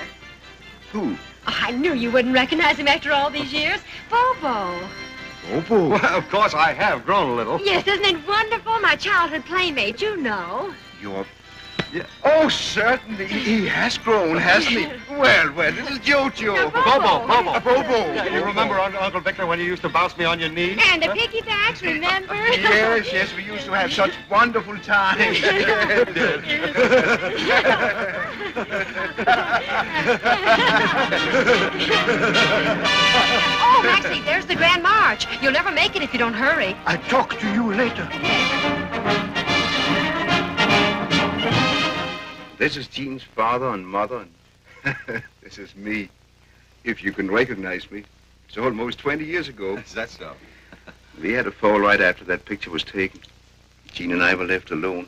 Speaker 5: Who?
Speaker 12: Oh, I knew you wouldn't recognize him after all these years. Bobo.
Speaker 5: Bobo? Well, of course, I have grown a little.
Speaker 12: Yes, isn't it wonderful? My childhood playmate, you know.
Speaker 5: You're...
Speaker 10: Yeah. Oh, certainly. He has grown, hasn't he? Well, little Jojo.
Speaker 5: Bobo. Yeah, you remember, Uncle Victor, when you used to bounce me on your knee?
Speaker 12: And the piggybacks, remember?
Speaker 10: Yes, we used to have such wonderful times.
Speaker 12: Oh, Maxie, there's the Grand March. You'll never make it if you don't hurry.
Speaker 15: I'll talk to you later.
Speaker 2: This is Jean's father and mother, and this is me. If you can recognize me. It's almost 20 years ago.
Speaker 5: Is that so?
Speaker 2: We had a fall right after that picture was taken. Jean and I were left alone.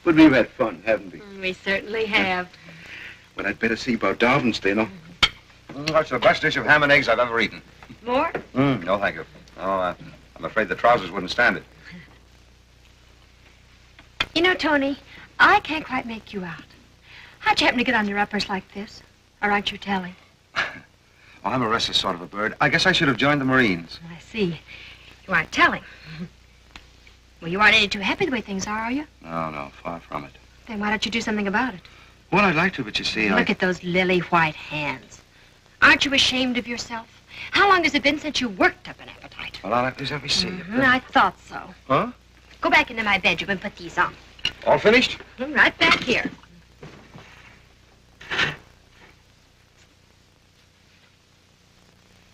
Speaker 2: But we've had fun, haven't we?
Speaker 12: We certainly have.
Speaker 2: Well, I'd better see about Darwin's dinner.
Speaker 5: That's the best dish of ham and eggs I've ever eaten.
Speaker 12: More?
Speaker 5: No, thank you. Oh, I'm afraid the trousers wouldn't stand it.
Speaker 12: You know, Tony, I can't quite make you out. How'd you happen to get on your uppers like this? Or aren't you telling?
Speaker 5: Oh, I'm a restless sort of a bird. I guess I should have joined the Marines.
Speaker 12: I see. You aren't telling. Well, you aren't any too happy the way things are you?
Speaker 5: No, far from it.
Speaker 12: Then why don't you do something about it?
Speaker 5: Well, I'd like to, but you see,
Speaker 12: Look at those lily white hands. Aren't you ashamed of yourself? How long has it been since you worked up an appetite?
Speaker 5: Well, let me see.
Speaker 12: I thought so.
Speaker 5: Huh?
Speaker 12: Go back into my bedroom and put these on.
Speaker 5: All finished?
Speaker 12: Right back here.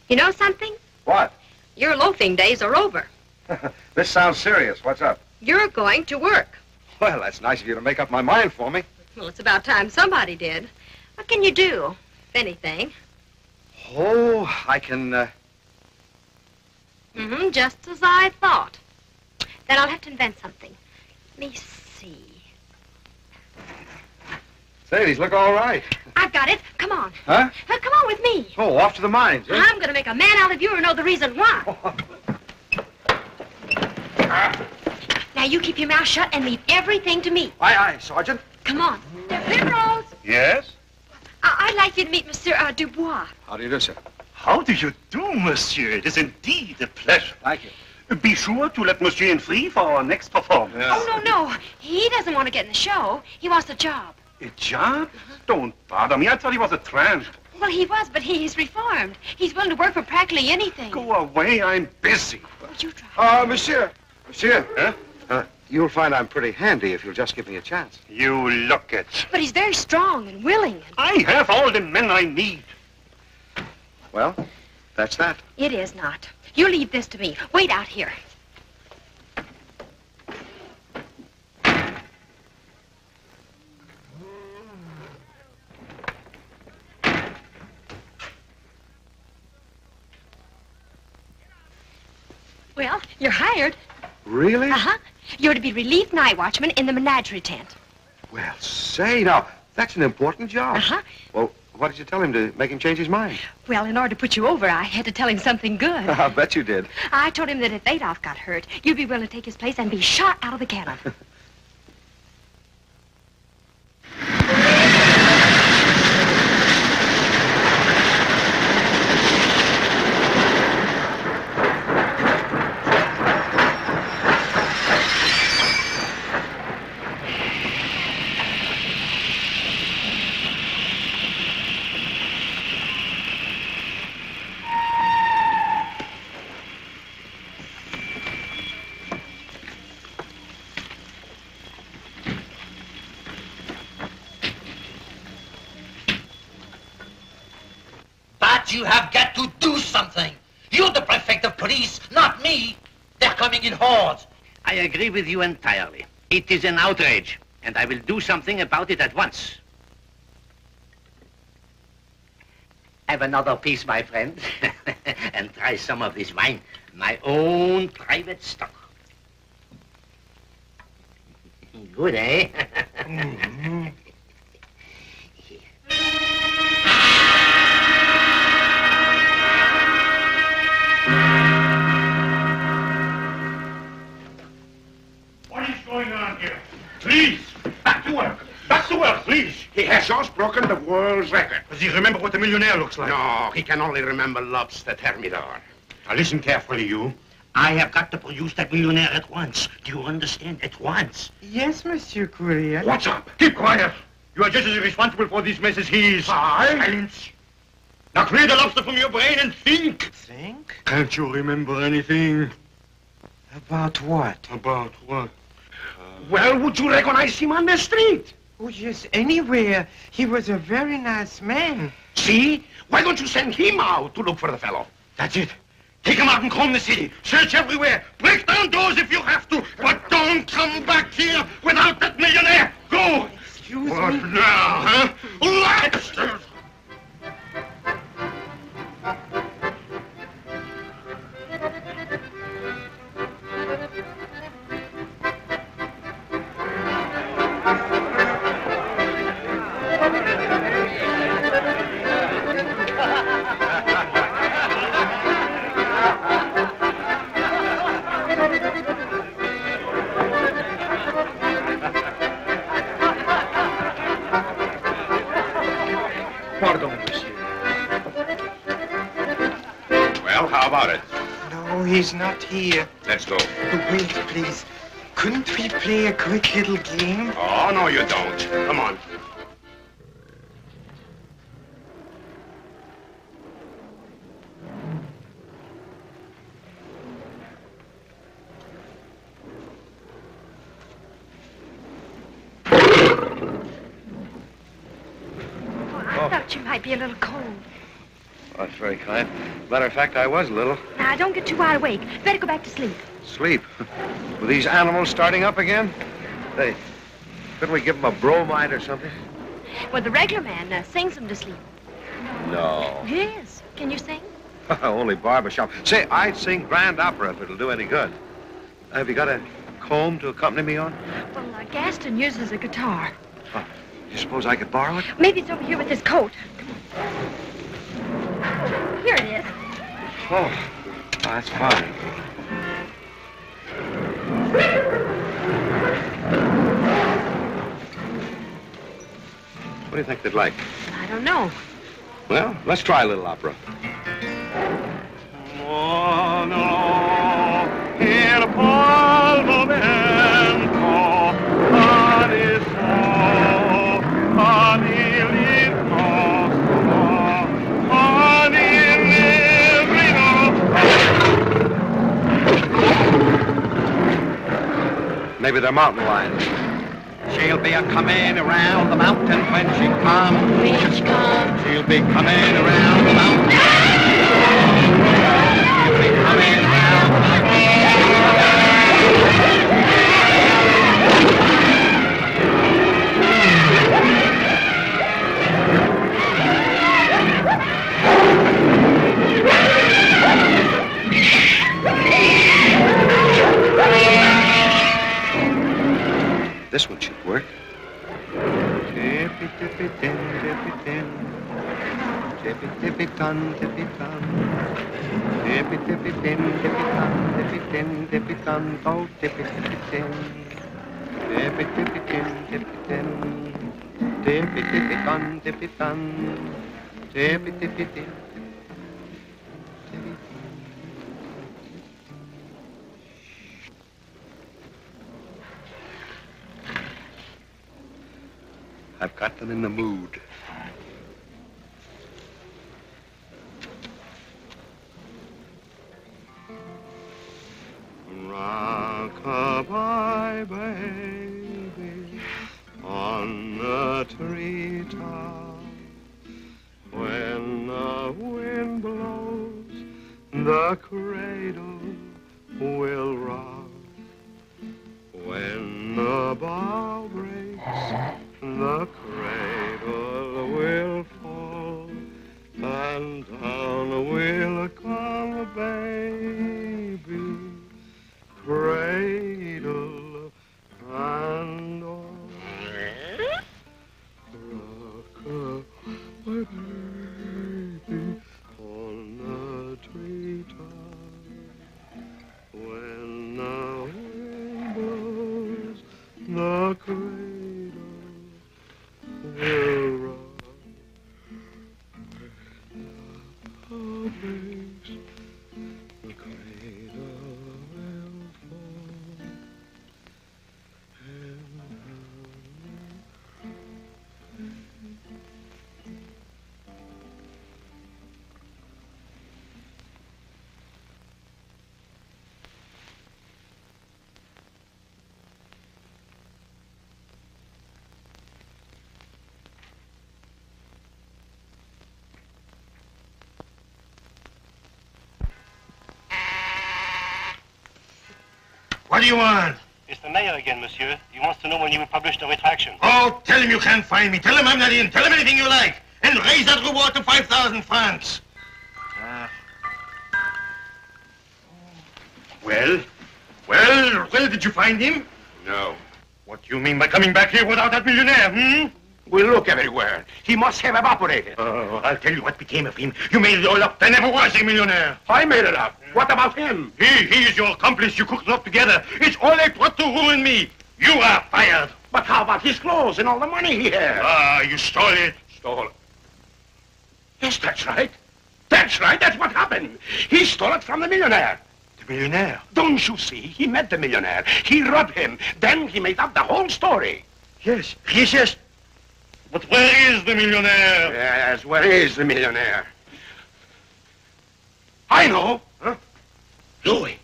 Speaker 12: You know something?
Speaker 5: What?
Speaker 12: Your loafing days are over.
Speaker 5: This sounds serious. What's up?
Speaker 12: You're going to work.
Speaker 5: Well, that's nice of you to make up my mind for me.
Speaker 12: Well, it's about time somebody did. What can you do, if anything?
Speaker 5: Oh, I can,
Speaker 12: just as I thought. Then I'll have to invent something. Let me see.
Speaker 5: Say, these look all right.
Speaker 12: I've got it. Come on.
Speaker 5: Huh?
Speaker 12: Come on with me.
Speaker 5: Oh, off to the mines, eh?
Speaker 12: I'm going to make a man out of you or know the reason why. Now, you keep your mouth shut and leave everything to me.
Speaker 5: Aye, aye, Sergeant.
Speaker 12: Come on. Primrose.
Speaker 5: Yes?
Speaker 12: I'd like you to meet Monsieur Dubois.
Speaker 5: How do you do, sir?
Speaker 19: How do you do, monsieur? It is indeed a pleasure.
Speaker 5: Thank you.
Speaker 19: Be sure to let monsieur in free for our next performance.
Speaker 12: Oh, no. He doesn't want to get in the show. He wants a job.
Speaker 19: A job? Don't bother me. I thought he was a tramp.
Speaker 12: Well, he was, but he's reformed. He's willing to work for practically anything.
Speaker 19: Go away. I'm busy.
Speaker 12: Well, you try.
Speaker 5: Monsieur. Monsieur. Huh? You'll find I'm pretty handy if you'll just give me a chance.
Speaker 19: You look it.
Speaker 12: But he's very strong and willing.
Speaker 19: I have all the men I need.
Speaker 5: Well, that's that.
Speaker 12: It is not. You leave this to me. Wait out here. Well, you're hired.
Speaker 5: Really?
Speaker 12: Uh-huh. You're to be relief night watchman in the menagerie tent.
Speaker 5: Well, say, now, that's an important job.
Speaker 12: Uh-huh.
Speaker 5: Well, what did you tell him to make him change his mind?
Speaker 12: Well, in order to put you over, I had to tell him something good.
Speaker 5: I bet you did.
Speaker 12: I told him that if Adolf got hurt, you'd be willing to take his place and be shot out of the cannon.
Speaker 20: You have got to do something. You're the prefect of police, not me. They're coming in hordes.
Speaker 21: I agree with you entirely. It is an outrage, and I will do something about it at once. Have another piece, my friend, and try some of this wine. My own private stock. Good, eh?
Speaker 19: Going on here? Please, back to work. Back to work, please. He has just broken the world's record. Does he remember what a millionaire looks like?
Speaker 14: No, he can only remember lobster thermidor.
Speaker 19: Now listen carefully, you. I have got to produce that millionaire at once. Do you understand? At once.
Speaker 18: Yes, Monsieur Courier.
Speaker 19: What's up? Keep quiet. You are just as responsible for this mess as he is. Silence. Now clear the lobster from your brain and think.
Speaker 18: Think?
Speaker 19: Can't you remember anything?
Speaker 18: About what?
Speaker 19: About what? Well, would you recognize him on the street?
Speaker 18: Oh, yes, anywhere. He was a very nice man.
Speaker 19: See? Why don't you send him out to look for the fellow? That's it. Take him out and comb the city. Search everywhere. Break down doors if you have to. But don't come back here without that millionaire. Go.
Speaker 18: Excuse
Speaker 19: what
Speaker 18: me.
Speaker 19: Now, huh? Lobsters!
Speaker 5: Pardon, monsieur.
Speaker 3: Well, how about it?
Speaker 18: No, he's not here.
Speaker 3: Let's go.
Speaker 18: Wait, please.
Speaker 9: Couldn't we play a quick little game?
Speaker 3: Oh, no, you don't. Come on.
Speaker 12: I thought you might be a little cold.
Speaker 5: Oh, that's very kind. Matter of fact, I was a little.
Speaker 12: Now, don't get too wide awake. Better go back to sleep.
Speaker 5: Sleep? With these animals starting up again? Hey, couldn't we give them a bromide or something?
Speaker 12: Well, the regular man sings them to sleep.
Speaker 5: No.
Speaker 12: Yes. Can you sing?
Speaker 5: Only barbershop. Say, I'd sing grand opera if it'll do any good. Have you got a comb to accompany me on?
Speaker 12: Well, Gaston uses a guitar.
Speaker 5: Oh, you suppose I could borrow it?
Speaker 12: Maybe it's over here with his coat. Here it is.
Speaker 5: Oh, that's fine. What do you think they'd like?
Speaker 12: I don't know.
Speaker 5: Well, let's try a little opera. Maybe they're mountain lions.
Speaker 14: She'll be a-coming around the mountain when she comes.
Speaker 12: When she comes.
Speaker 14: She'll be coming around the mountain. She'll be coming around the
Speaker 5: This one should work.
Speaker 14: Tippy-tippy-tin, tippy-tin. Tippy-tippy-ton, tippy-ton. Tippy-tippy-tin, tippy-ton, tippy-tin, tippy-ton. Oh, tippy-tippy-tin. Tippy-tippy-tin, tippy-tin. Tippy-tippy-ton, tippy-ton. Tippy-tippy-tin.
Speaker 5: I've got them in the mood.
Speaker 14: Rock-a-bye, baby, on the treetop. When the wind blows, the cradle will rock. When the bough breaks, the cradle will fall, and down will come baby, cradle and all. Rock-a-bye, baby, on the treetop. When the wind blows, the cradle will rock. When the bough breaks, the cradle will fall, and
Speaker 3: What do you want?
Speaker 19: It's the mayor again, monsieur. He wants to know when you will publish the retraction.
Speaker 3: Oh, tell him you can't find me. Tell him I'm not in. Tell him anything you like. And raise that reward to 5,000 francs. Well, did you find him?
Speaker 2: No.
Speaker 3: What do you mean by coming back here without that millionaire,
Speaker 2: We look everywhere. He must have evaporated.
Speaker 3: Oh, I'll tell you what became of him. You made it all up. There never was a millionaire.
Speaker 2: I made it up. What about him?
Speaker 3: He is your accomplice. You cooked it up together. It's all they put to ruin me. You are fired.
Speaker 2: But how about his clothes and all the money he had?
Speaker 3: Ah, you stole it.
Speaker 2: Stole it. Yes, that's right. That's right. That's what happened. He stole it from the millionaire.
Speaker 3: The
Speaker 19: millionaire. Don't you see? He met the millionaire. He robbed him. Then he made up the whole story.
Speaker 7: Yes, yes.
Speaker 19: But where is the millionaire?
Speaker 7: Yes, where is the millionaire?
Speaker 19: I know.
Speaker 7: Huh?
Speaker 19: Louis,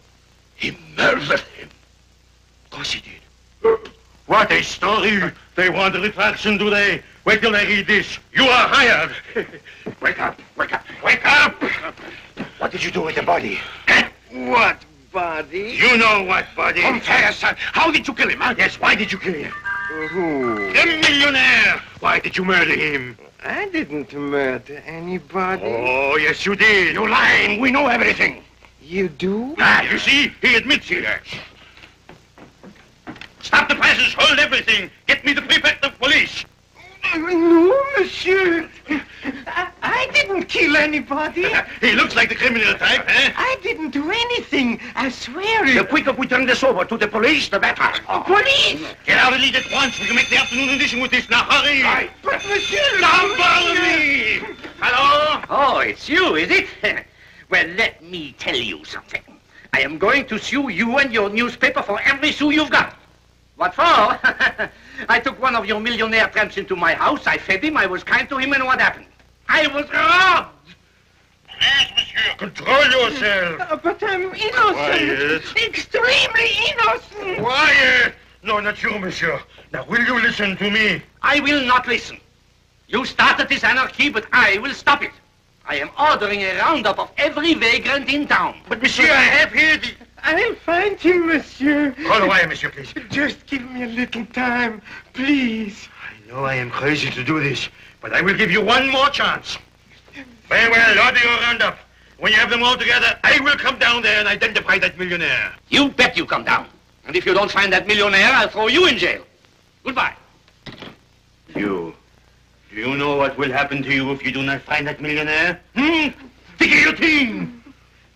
Speaker 19: he murdered him. Of course he did. What a story. They want a retraction today. Wait till they read this. You are hired.
Speaker 7: Wake up, wake up, wake up! What did you do with the body?
Speaker 19: What body? You know what body.
Speaker 7: Confess, how did you kill him? Huh? Yes, why did you kill him?
Speaker 19: Who? The millionaire. Why did you murder him?
Speaker 9: I didn't murder anybody.
Speaker 19: Oh, yes, you did.
Speaker 7: You're lying. We know everything.
Speaker 9: You do?
Speaker 19: You see? He admits it. Stop the presses. Hold everything. Get me the prefect of police.
Speaker 9: No, monsieur. I didn't kill anybody.
Speaker 19: He looks like the criminal type, eh?
Speaker 9: I didn't do anything. I swear
Speaker 7: The
Speaker 9: it.
Speaker 7: quicker we turn this over to the police, the better.
Speaker 9: Police?
Speaker 19: Get out of it at once. We can make the afternoon edition with this. Now, hurry.
Speaker 7: Right.
Speaker 9: But monsieur...
Speaker 19: Don't bother me. Hello?
Speaker 1: Oh, it's you, is it? Well, let me tell you something. I am going to sue you and your newspaper for every sou you've got. What for? I took one of your millionaire tramps into my house. I fed him. I was kind to him, and what happened? I was robbed.
Speaker 19: Yes, monsieur. Control yourself.
Speaker 9: But I'm innocent.
Speaker 19: Quiet.
Speaker 9: Extremely innocent.
Speaker 19: Quiet. No, not you, monsieur. Now, will you listen to me?
Speaker 1: I will not listen. You started this anarchy, but I will stop it. I am ordering a roundup of every vagrant in town.
Speaker 19: But, monsieur, I have here the...
Speaker 9: I'll find him, monsieur.
Speaker 19: Call away, monsieur, please.
Speaker 9: Just give me a little time, please.
Speaker 19: I know I am crazy to do this, but I will give you one more chance. Very well, order your roundup. When you have them all together, I will come down there and identify that millionaire.
Speaker 1: You bet you come down. And if you don't find that millionaire, I'll throw you in jail. Goodbye.
Speaker 19: Do you know what will happen to you if you do not find that millionaire? The guillotine!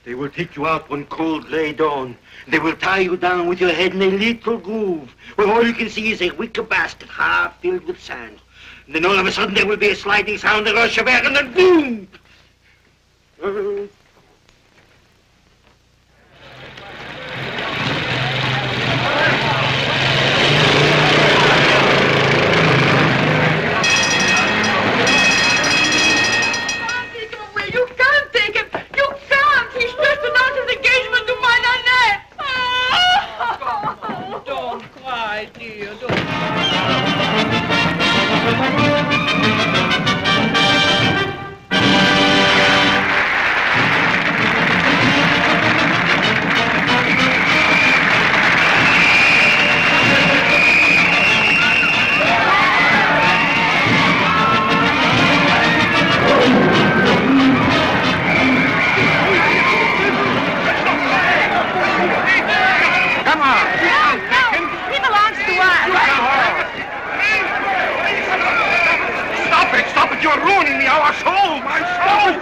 Speaker 19: They will take you out one cold gray dawn. They will tie you down with your head in a little groove, where all you can see is a wicker basket half filled with sand. And then all of a sudden there will be a sliding sound, a rush of air, and then boom!
Speaker 12: You can't take him. You can't. He's just an out of the engagement to my Nanette. Oh.
Speaker 6: Don't cry, dear. Don't.
Speaker 12: Come on. No. He belongs to us.
Speaker 19: Stop it! You're ruining me, our soul, my soul!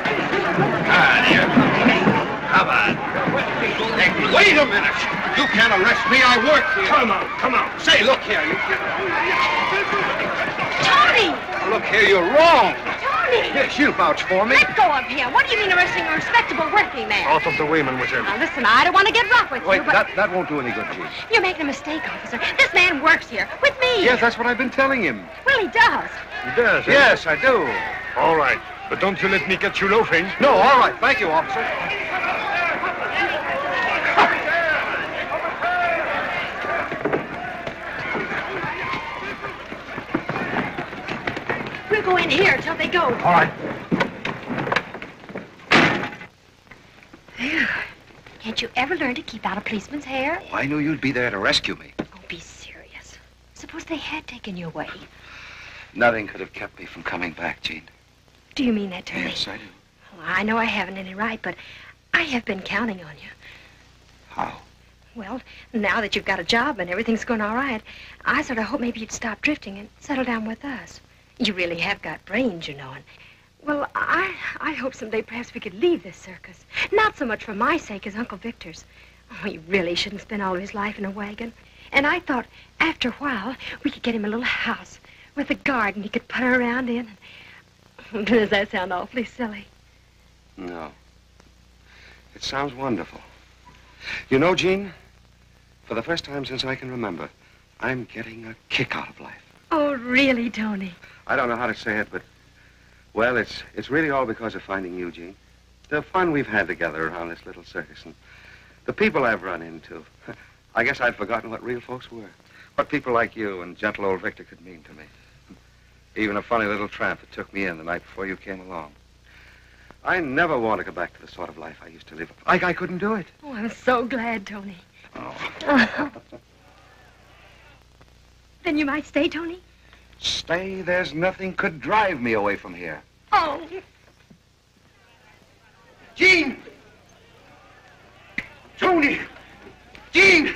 Speaker 19: Come on.
Speaker 7: Wait a minute. You can't arrest me. I work here.
Speaker 19: Come on.
Speaker 7: Say, look here.
Speaker 12: Tony!
Speaker 7: Look here, you're wrong.
Speaker 12: Tony!
Speaker 7: Yes, you'll vouch for me.
Speaker 12: Let go of him. What do you mean arresting a respectable working man?
Speaker 19: Out of the way, mademoiselle.
Speaker 12: Now, listen, I don't want to get rough with
Speaker 5: Wait,
Speaker 12: you, but...
Speaker 5: that won't do any good, Chief.
Speaker 12: You're making a mistake, officer. This man works here with me.
Speaker 5: Yes, that's what I've been telling him.
Speaker 12: Well, he does.
Speaker 5: He does, yes, I do.
Speaker 19: All right, but don't you let me get you loafing.
Speaker 5: No, all right. Thank you, officer.
Speaker 12: We'll go in here till they go.
Speaker 19: All right.
Speaker 12: Can't you ever learn to keep out a policeman's hair?
Speaker 5: Oh, I knew you'd be there to rescue me.
Speaker 12: Oh, be serious. Suppose they had taken you away.
Speaker 5: Nothing could have kept me from coming back, Jean.
Speaker 12: Do you mean that, Tony?
Speaker 5: Yes, I do.
Speaker 12: Well, I know I haven't any right, but I have been counting on you.
Speaker 5: How?
Speaker 12: Well, now that you've got a job and everything's going all right, I sort of hope maybe you'd stop drifting and settle down with us. You really have got brains, you know, and... Well, I hope someday perhaps we could leave this circus. Not so much for my sake as Uncle Victor's. Oh, he really shouldn't spend all of his life in a wagon. And I thought, after a while, we could get him a little house with a garden he could putter around in. Does that sound awfully silly?
Speaker 5: No. It sounds wonderful. You know, Jean, for the first time since I can remember, I'm getting a kick out of life.
Speaker 12: Oh, really, Tony?
Speaker 5: I don't know how to say it, but, well, it's really all because of finding you, Jean. The fun we've had together around this little circus and the people I've run into. I guess I'd forgotten what real folks were. What people like you and gentle old Victor could mean to me. Even a funny little tramp that took me in the night before you came along. I never want to go back to the sort of life I used to live. I couldn't do it.
Speaker 12: Oh, I'm so glad, Tony.
Speaker 5: Oh.
Speaker 12: Then you might stay, Tony?
Speaker 5: Stay? There's nothing could drive me away from here.
Speaker 12: Oh.
Speaker 7: Jean! Tony! Jean!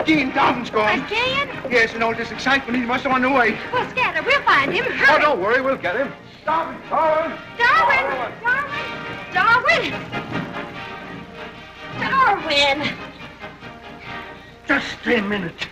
Speaker 7: Jean, Darwin's gone.
Speaker 12: Again?
Speaker 7: Yes, and all this excitement, he must have run away.
Speaker 12: Well, scatter, we'll find him. Hurry.
Speaker 5: Oh, don't worry, we'll get him.
Speaker 7: Darwin! Darwin!
Speaker 12: Darwin! Darwin! Darwin!
Speaker 15: Just a minute.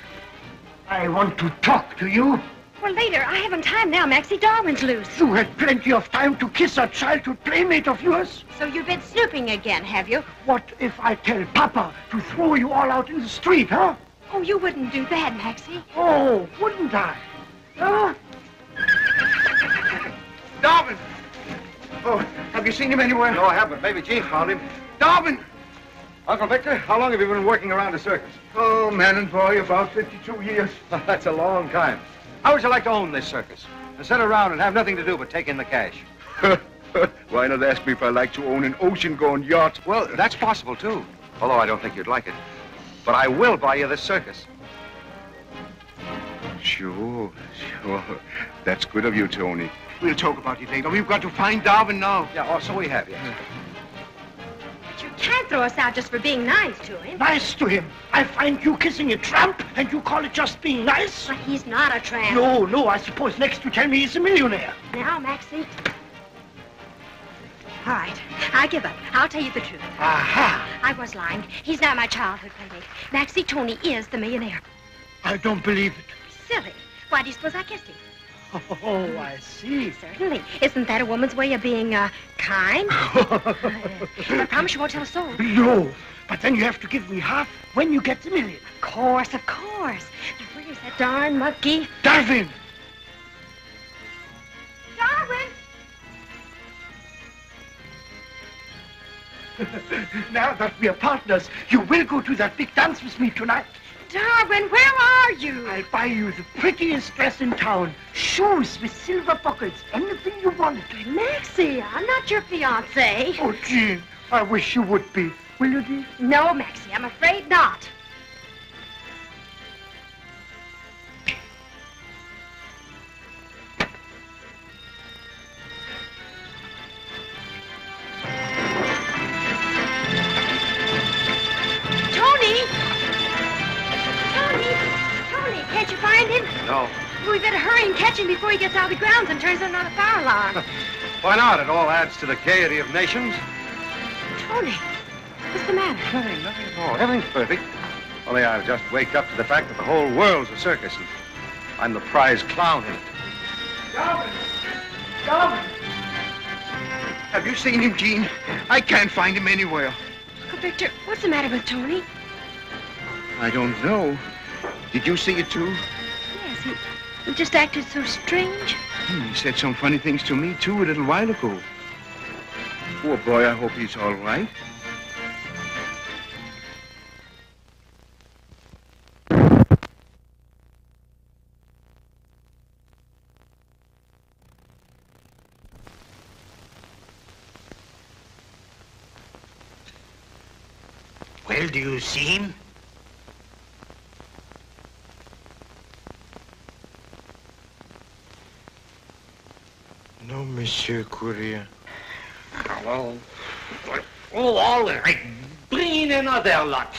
Speaker 15: I want to talk to you.
Speaker 12: Well, later. I haven't time now, Maxie. Darwin's loose.
Speaker 15: You had plenty of time to kiss a childhood playmate of yours.
Speaker 12: So you've been snooping again, have you?
Speaker 15: What if I tell Papa to throw you all out in the street, huh?
Speaker 12: Oh, you wouldn't do that, Maxie.
Speaker 15: Oh, wouldn't I? Huh?
Speaker 7: Darwin! Oh, have you seen him anywhere?
Speaker 5: No, I haven't. Maybe Jean found him.
Speaker 7: Darwin!
Speaker 5: Uncle Victor, how long have you been working around the circus?
Speaker 7: Oh, man and boy, about 52 years.
Speaker 5: That's a long time. How would you like to own this circus? And sit around and have nothing to do but take in the cash?
Speaker 2: Why not ask me if I like to own an ocean-going yacht?
Speaker 5: Well, that's possible, too. Although I don't think you'd like it. But I will buy you this circus.
Speaker 2: Sure. That's good of you, Tony.
Speaker 7: We'll talk about it later. We've got to find Darwin now.
Speaker 5: Yeah, oh, so we have, yes.
Speaker 12: But you can't throw us out just for being nice to him.
Speaker 15: Nice to him. I find you kissing a tramp, and you call it just being nice?
Speaker 12: But he's not a tramp.
Speaker 15: No, I suppose next you tell me he's a millionaire.
Speaker 12: Now, Maxie. All right, I give up. I'll tell you the truth.
Speaker 15: Aha!
Speaker 12: I was lying. He's not my childhood playmate. Maxie, Tony is the millionaire.
Speaker 15: I don't believe it.
Speaker 12: Silly. Why do you suppose I kissed him?
Speaker 15: Oh, I see.
Speaker 12: Certainly. Isn't that a woman's way of being, kind? I promise you won't tell a soul.
Speaker 15: No, but then you have to give me half when you get the million.
Speaker 12: Of course. Now, where's that darn monkey?
Speaker 15: Darwin!
Speaker 12: Darwin!
Speaker 15: Now that we are partners, you will go to that big dance with me tonight.
Speaker 12: Darwin, where are you?
Speaker 15: I'll buy you the prettiest dress in town, shoes with silver buckles, anything you want.
Speaker 12: Maxie, I'm not your fiancé.
Speaker 15: Oh, Jean, I wish you would be. Will you, dear?
Speaker 12: No, Maxie, I'm afraid not. Can't you find him?
Speaker 5: No.
Speaker 12: We better hurry and catch him before he gets out of the grounds and turns on another fire alarm.
Speaker 5: Why not? It all adds to the gaiety of nations.
Speaker 12: Tony, what's the matter?
Speaker 5: Nothing at all. Everything's perfect. Only I've just waked up to the fact that the whole world's a circus, and I'm the prize clown in it.
Speaker 7: Darwin! Have you seen him, Jean? I can't find him anywhere.
Speaker 12: Uncle Victor, what's the matter with Tony?
Speaker 7: I don't know. Did you see it, too?
Speaker 12: Yes, he just acted so strange.
Speaker 7: He said some funny things to me, too, a little while ago. Poor boy, I hope he's all right.
Speaker 20: Well, do you see him?
Speaker 9: No, Monsieur Courier.
Speaker 20: Well, oh, all right. Bring in another lot.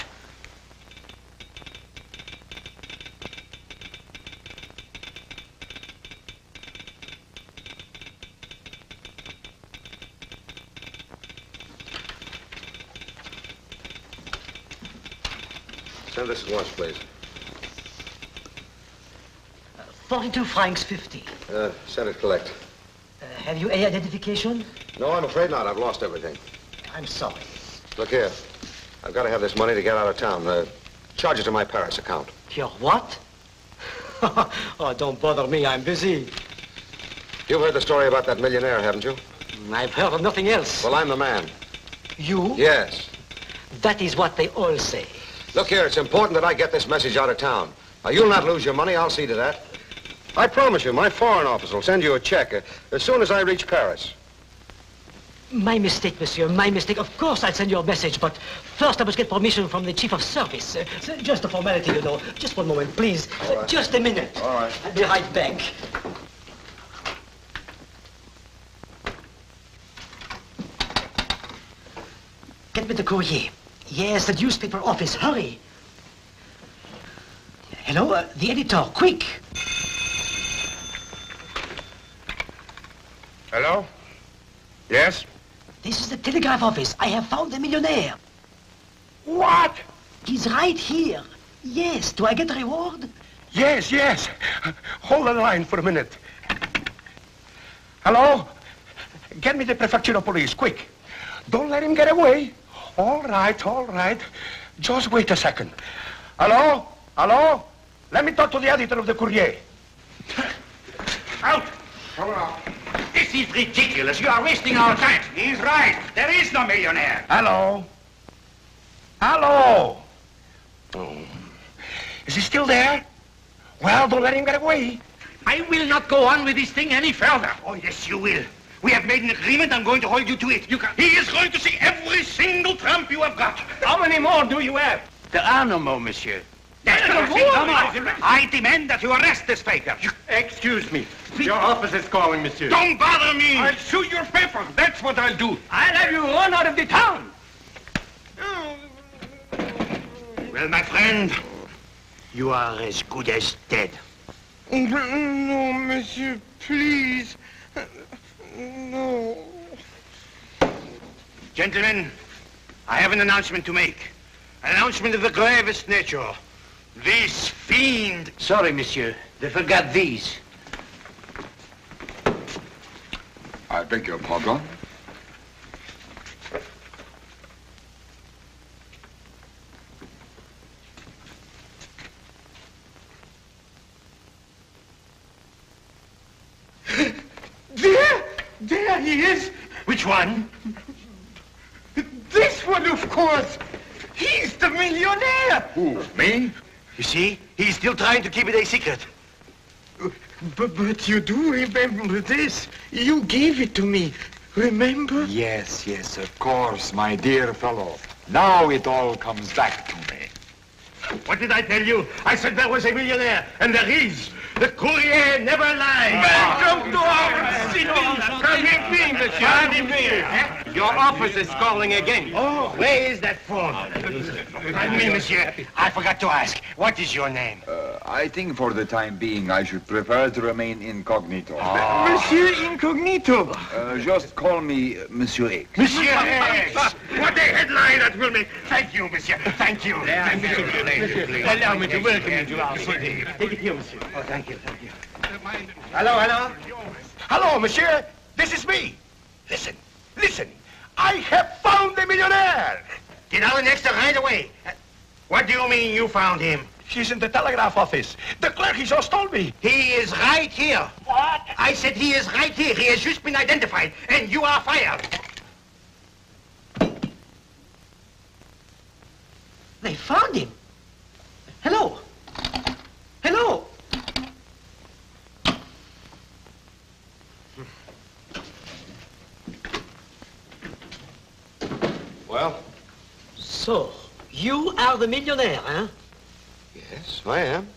Speaker 5: Send this at once, please.
Speaker 17: 42 francs 50.
Speaker 5: Send it collect.
Speaker 17: Have you any identification?
Speaker 5: No, I'm afraid not. I've lost everything.
Speaker 17: I'm sorry.
Speaker 5: Look here. I've got to have this money to get out of town. Charge it to my Paris account.
Speaker 4: Your what? Oh, don't bother me. I'm busy.
Speaker 5: You've heard the story about that millionaire, haven't you?
Speaker 4: I've heard of nothing else.
Speaker 5: Well, I'm the man.
Speaker 4: You?
Speaker 5: Yes.
Speaker 4: That is what they all say.
Speaker 5: Look here, it's important that I get this message out of town. Now, you'll not lose your money. I'll see to that. I promise you, my foreign office will send you a check as soon as I reach Paris.
Speaker 4: My mistake, monsieur, my mistake. Of course I'll send you a message, but first I must get permission from the chief of service. Just a formality, you know. Just one moment, please.
Speaker 5: All right.
Speaker 4: Just a minute.
Speaker 5: All right.
Speaker 4: I'll be right back. Get me the courier. Yes, the newspaper office. Hurry. Hello, the editor. Quick.
Speaker 3: Hello? Yes?
Speaker 4: This is the telegraph office. I have found the millionaire.
Speaker 19: What?
Speaker 4: He's right here. Yes. Do I get a reward?
Speaker 19: Yes, yes. Hold the line for a minute. Hello? Get me the prefecture of police, quick. Don't let him get away. All right, all right. Just wait a second. Hello? Hello? Let me talk to the editor of the Courier.
Speaker 3: Out! Come on. This is ridiculous. You are wasting our time. He's right. There is no millionaire.
Speaker 19: Hello? Hello? Oh. Is he still there? Well, don't let him get away.
Speaker 3: I will not go on with this thing any further. Oh, yes, you will. We have made an agreement. I'm going to hold you to it. He is going to see every single tramp you have got.
Speaker 10: How many more do you have?
Speaker 21: There are no more, monsieur.
Speaker 3: Come on. I demand that you arrest this faker.
Speaker 10: Excuse me. Your office is calling, monsieur.
Speaker 3: Don't bother me.
Speaker 10: I'll show your paper. That's what I'll do. I'll have you run out of the town.
Speaker 3: Well, my friend, you are as good as dead.
Speaker 8: No, monsieur, please. No.
Speaker 3: Gentlemen, I have an announcement to make. An announcement of the gravest nature. This fiend...
Speaker 21: Sorry, monsieur. They forgot these.
Speaker 3: I beg your pardon?
Speaker 10: There he is.
Speaker 3: Which one?
Speaker 10: This one, of course. He's the millionaire.
Speaker 3: Who, me? You see, he's still trying to keep it a secret.
Speaker 10: But you do remember this. You gave it to me. Remember?
Speaker 22: Yes, yes, of course, my dear fellow. Now it all comes back to me.
Speaker 3: What did I tell you? I said there was a millionaire, and there is. The Courier never lies.
Speaker 10: Welcome to our city. Come in, monsieur. Come in. Your office is calling again.
Speaker 3: Oh, where is that phone? Pardon me, monsieur. I forgot to ask. What is your name?
Speaker 22: I think for the time being, I should prefer to remain incognito.
Speaker 10: Monsieur Incognito.
Speaker 22: Just call me Monsieur X.
Speaker 3: Monsieur X. What a headline that will make. Thank you, monsieur. Thank you. Thank you.
Speaker 10: Allow me to welcome you to our city. Take it here, monsieur.
Speaker 3: Oh, thank you, thank you.
Speaker 10: Hello, hello.
Speaker 19: Hello, monsieur. This is me. Listen, listen. I have found the millionaire.
Speaker 3: Get out next right away. What do you mean you found him?
Speaker 19: She's in the telegraph office. The clerk he just told me.
Speaker 3: He is right here.
Speaker 19: What?
Speaker 3: I said he is right here. He has just been identified, and you are fired.
Speaker 4: They found him. Hello. Hello.
Speaker 5: Well?
Speaker 4: So, you are the millionaire, huh?
Speaker 5: Yes, I am.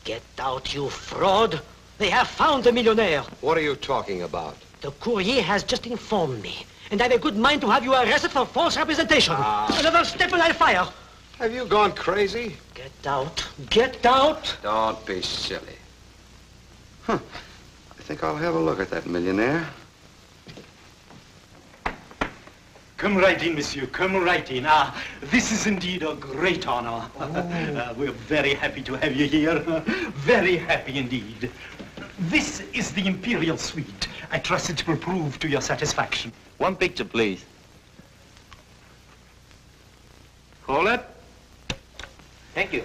Speaker 4: Get out, you fraud. They have found the millionaire.
Speaker 5: What are you talking about?
Speaker 4: The Courier has just informed me, and I've a good mind to have you arrested for false representation. Another step and I'll fire.
Speaker 5: Have you gone crazy?
Speaker 4: Get out. Get out.
Speaker 5: Don't be silly. Huh. I think I'll have a look at that millionaire.
Speaker 10: Come right in, monsieur. Come right in. This is indeed a great honor. We're very happy to have you here. Very happy indeed. This is the Imperial Suite. I trust it will prove to your satisfaction.
Speaker 11: One picture, please.
Speaker 10: Call it.
Speaker 20: Thank you.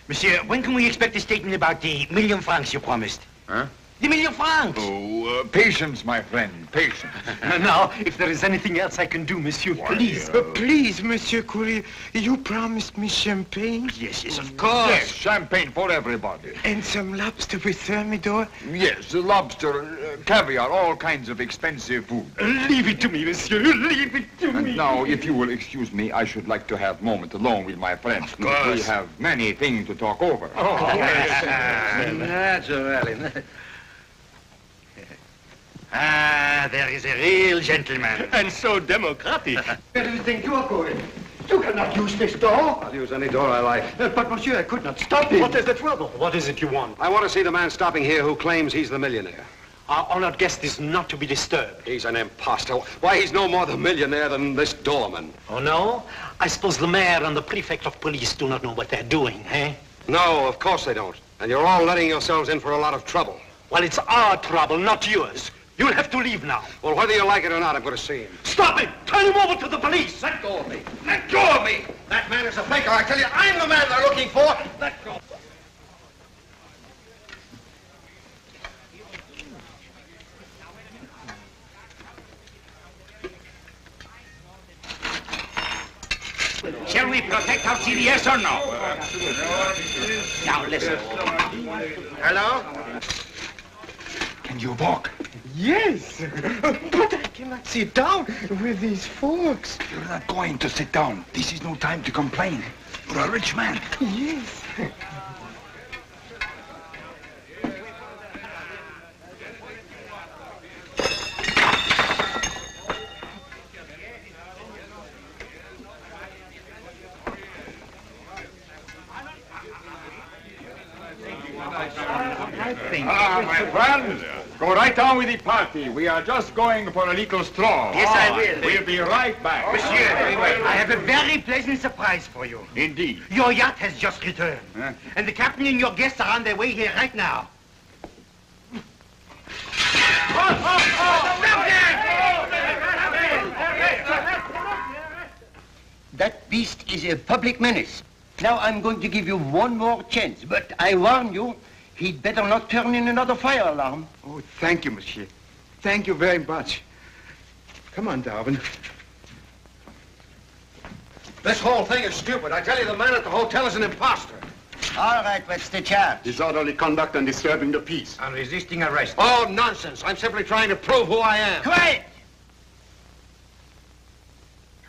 Speaker 10: Monsieur, when can we expect a statement about the £1,000,000 francs you promised?
Speaker 22: Huh?
Speaker 10: The £1,000,000 francs!
Speaker 22: Oh, patience, my friend, patience.
Speaker 10: Now, if there is anything else I can do, monsieur, please.
Speaker 9: Please, Monsieur Coulier, you promised me champagne?
Speaker 10: Yes, yes, of course.
Speaker 22: Yes, champagne for everybody.
Speaker 9: And some lobster with thermidor?
Speaker 22: Yes, lobster, caviar, all kinds of expensive food.
Speaker 10: Leave it to me, monsieur. Leave it to me.
Speaker 22: And now, if you will excuse me, I should like to have a moment alone with my friends.
Speaker 10: Of course.
Speaker 22: We have many things to talk over.
Speaker 10: Oh,
Speaker 20: Naturally.
Speaker 10: Ah, there is a real gentleman.
Speaker 8: And so democratic.
Speaker 15: Where do you think you are going? You cannot use this door.
Speaker 5: I'll use any door I like.
Speaker 15: But, monsieur, I could not stop him.
Speaker 8: What is the trouble? What is it you want?
Speaker 5: I want to see the man stopping here who claims he's the millionaire.
Speaker 8: Our honored guest is not to be disturbed.
Speaker 5: He's an imposter. Why, he's no more the millionaire than this doorman.
Speaker 8: Oh, no? I suppose the mayor and the prefect of police do not know what they're doing, eh?
Speaker 5: No, of course they don't. And you're all letting yourselves in for a lot of trouble.
Speaker 8: Well, it's our trouble, not yours. You'll have to leave now.
Speaker 5: Well, whether you like it or not, I'm going to see him.
Speaker 8: Stop him! Turn him over to the police!
Speaker 5: Let go of me. Let go of me! That man is a faker. I tell you, I'm the man they're looking for. Let go.
Speaker 10: Shall we protect our CBS or no? Now, listen.
Speaker 5: Hello?
Speaker 22: Can you walk?
Speaker 9: Yes, but I cannot sit down with these folks.
Speaker 22: You're not going to sit down. This is no time to complain. You're a rich man.
Speaker 9: Yes.
Speaker 22: My friends, go right on with the party. We are just going for a little stroll.
Speaker 10: Yes, I will.
Speaker 22: We'll be right back.
Speaker 10: Monsieur, I have a very pleasant surprise for you.
Speaker 22: Indeed.
Speaker 10: Your yacht has just returned.
Speaker 22: Huh?
Speaker 10: And the captain and your guests are on their way here right now.
Speaker 1: That beast is a public menace. Now I'm going to give you one more chance, but I warn you, he'd better not turn in another fire alarm.
Speaker 7: Oh, thank you, monsieur. Thank you very much. Come on, Darwin.
Speaker 5: This whole thing is stupid. I tell you, the man at the hotel is an imposter.
Speaker 1: All right, what's the charge?
Speaker 8: Disorderly conduct and disturbing the peace.
Speaker 10: And resisting arrest.
Speaker 5: Oh, nonsense. I'm simply trying to prove who I am.
Speaker 1: Quiet!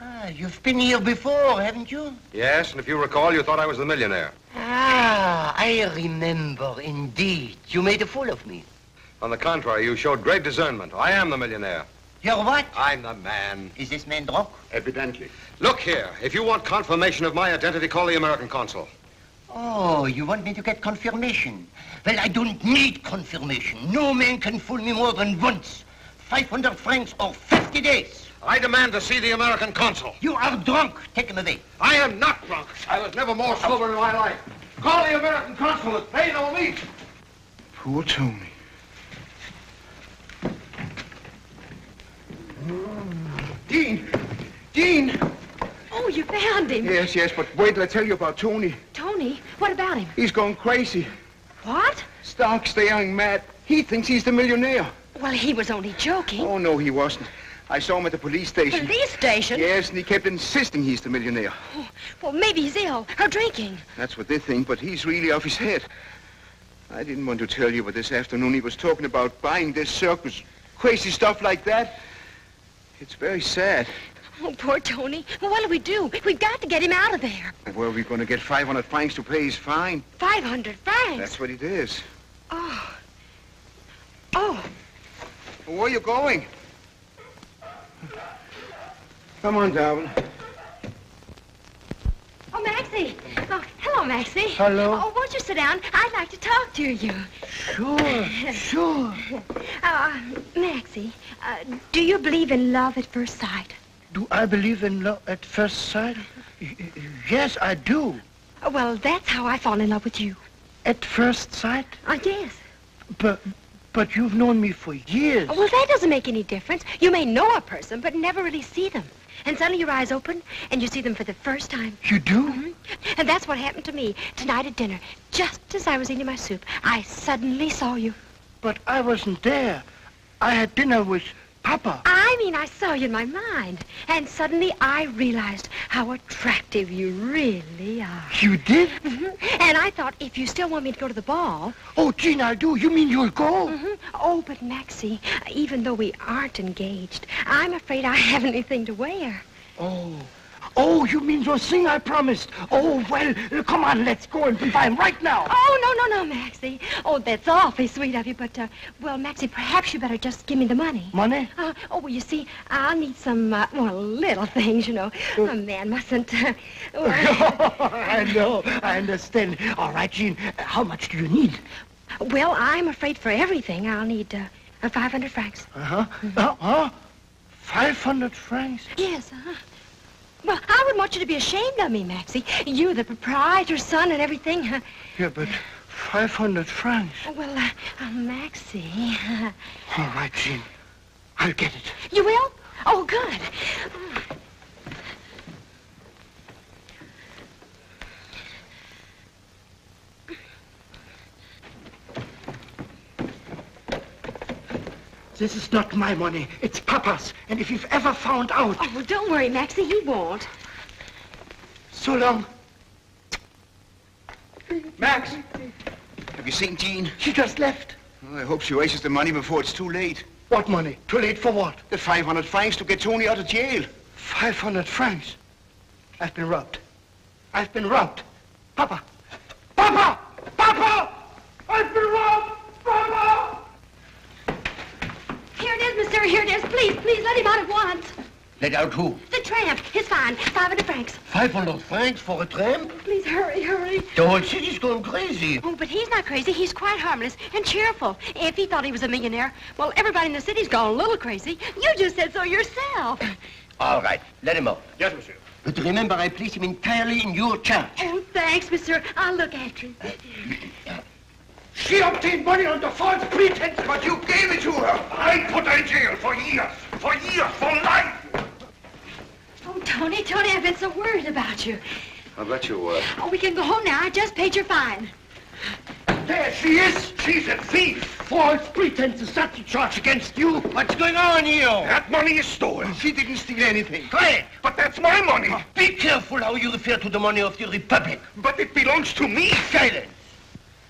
Speaker 1: Ah, you've been here before, haven't you?
Speaker 5: Yes, and if you recall, you thought I was the millionaire.
Speaker 1: Ah, I remember, indeed. You made a fool of me.
Speaker 5: On the contrary, you showed great discernment. I am the millionaire.
Speaker 1: You're what?
Speaker 5: I'm the man.
Speaker 1: Is this man drunk?
Speaker 5: Evidently. Look here. If you want confirmation of my identity, call the American consul.
Speaker 1: Oh, you want me to get confirmation? Well, I don't need confirmation. No man can fool me more than once. 500 francs or 50 days.
Speaker 5: I demand to see the American consul.
Speaker 1: You are drunk. Take him away.
Speaker 5: I am not drunk. I was never more sober in my life. Call the American consul. It's paid no meat.
Speaker 7: Poor Tony. Dean! Dean!
Speaker 12: Oh, you found him.
Speaker 7: Yes, yes, but wait till I tell you about Tony.
Speaker 12: Tony, what about him?
Speaker 7: He's gone crazy.
Speaker 12: What?
Speaker 7: Stark staring mad. He thinks he's the millionaire.
Speaker 12: Well, he was only joking.
Speaker 7: Oh, no, he wasn't. I saw him at the police station.
Speaker 12: Police station?
Speaker 7: Yes, and he kept insisting he's the millionaire.
Speaker 12: Oh, well, maybe he's ill or drinking.
Speaker 7: That's what they think, but he's really off his head. I didn't want to tell you, but this afternoon he was talking about buying this circus. Crazy stuff like that. It's very sad.
Speaker 12: Oh, poor Tony. Well, what'll we do? We've got to get him out of there.
Speaker 7: Where are we going to get 500 francs to pay his fine?
Speaker 12: 500 francs?
Speaker 7: That's what it is.
Speaker 12: Oh. Oh.
Speaker 7: Well, where are you going? Come on, Darwin.
Speaker 12: Oh, Maxie. Oh, hello, Maxie.
Speaker 15: Hello.
Speaker 12: Oh, won't you sit down? I'd like to talk to you.
Speaker 15: Sure, sure.
Speaker 12: Maxie, do you believe in love at first sight?
Speaker 15: Do I believe in love at first sight? Yes, I do.
Speaker 12: Well, that's how I fall in love with you.
Speaker 15: At first sight?
Speaker 12: Yes.
Speaker 15: But
Speaker 1: But you've known me for years.
Speaker 12: Well, that doesn't make any difference. You may know a person, but never really see them. And suddenly your eyes open, and you see them for the first time.
Speaker 1: You do?
Speaker 12: Mm-hmm. And that's what happened to me tonight at dinner. Just as I was eating my soup, I suddenly saw you.
Speaker 1: But I wasn't there. I had dinner with Papa.
Speaker 12: I mean, I saw you in my mind. And suddenly I realized how attractive you really are.
Speaker 1: You did?
Speaker 12: Mm-hmm. And I thought, if you still want me to go to the ball...
Speaker 1: Oh, Jean, I'll do. You mean you'll go?
Speaker 12: Mm-hmm. Oh, but Maxie, even though we aren't engaged, I'm afraid I haven't anything to wear.
Speaker 1: Oh. Oh, you mean those things I promised? Oh, well, come on, let's go and buy them right now.
Speaker 12: Oh, no, Maxie. Oh, that's awfully sweet of you, but, well, Maxie, perhaps you better just give me the money.
Speaker 1: Money?
Speaker 12: Oh, well, you see, I'll need some, well, little things, you know. A man mustn't,
Speaker 1: I know, I understand. All right, Jean, how much do you need?
Speaker 12: Well, I'm afraid for everything I'll need, 500 francs.
Speaker 1: Uh-huh. 500 francs?
Speaker 12: Yes, Well, I wouldn't want you to be ashamed of me, Maxie. You, the proprietor's son and everything.
Speaker 1: Yeah, but 500 francs.
Speaker 12: Well, Maxie.
Speaker 1: All right, Jean. I'll get it.
Speaker 12: You will? Oh, good.
Speaker 1: This is not my money. It's Papa's. And if you've ever found out...
Speaker 12: Oh, well, don't worry, Maxie. He won't.
Speaker 1: So long.
Speaker 7: Max, have you seen Jean?
Speaker 1: She just left.
Speaker 7: Well, I hope she raises the money before it's too late.
Speaker 1: What money? Too late for what?
Speaker 7: The 500 francs to get Tony out of jail.
Speaker 1: 500 francs? I've been robbed. I've been robbed. Papa! Papa! Papa! I've been robbed! Papa!
Speaker 12: Here it is, mister. Here it is. Please, let him out at once.
Speaker 20: Let out who?
Speaker 12: The tramp. His fine. 500 francs.
Speaker 20: 500 francs for a tramp?
Speaker 12: Please, hurry.
Speaker 20: The whole city's going crazy.
Speaker 12: Oh, but he's not crazy. He's quite harmless and cheerful. If he thought he was a millionaire, well, everybody in the city's gone a little crazy. You just said so yourself.
Speaker 20: All right, let him out.
Speaker 10: Yes, monsieur.
Speaker 20: But remember, I place him entirely in your charge.
Speaker 12: Oh, thanks, mister. I'll look after him.
Speaker 1: She obtained money under false pretense.
Speaker 7: But you gave it to her.
Speaker 19: I put her in jail for years, for life.
Speaker 12: Oh, Tony, I've been so worried about you.
Speaker 5: I'll bet you were.
Speaker 12: Oh, we can go home now. I just paid your fine.
Speaker 1: There she is. She's a thief. False pretense is such a charge against you.
Speaker 20: What's going on here?
Speaker 19: That money is stolen.
Speaker 7: She didn't steal anything.
Speaker 20: Quiet.
Speaker 19: But that's my money.
Speaker 20: Be careful how you refer to the money of the Republic.
Speaker 19: But it belongs to me.
Speaker 20: Silence.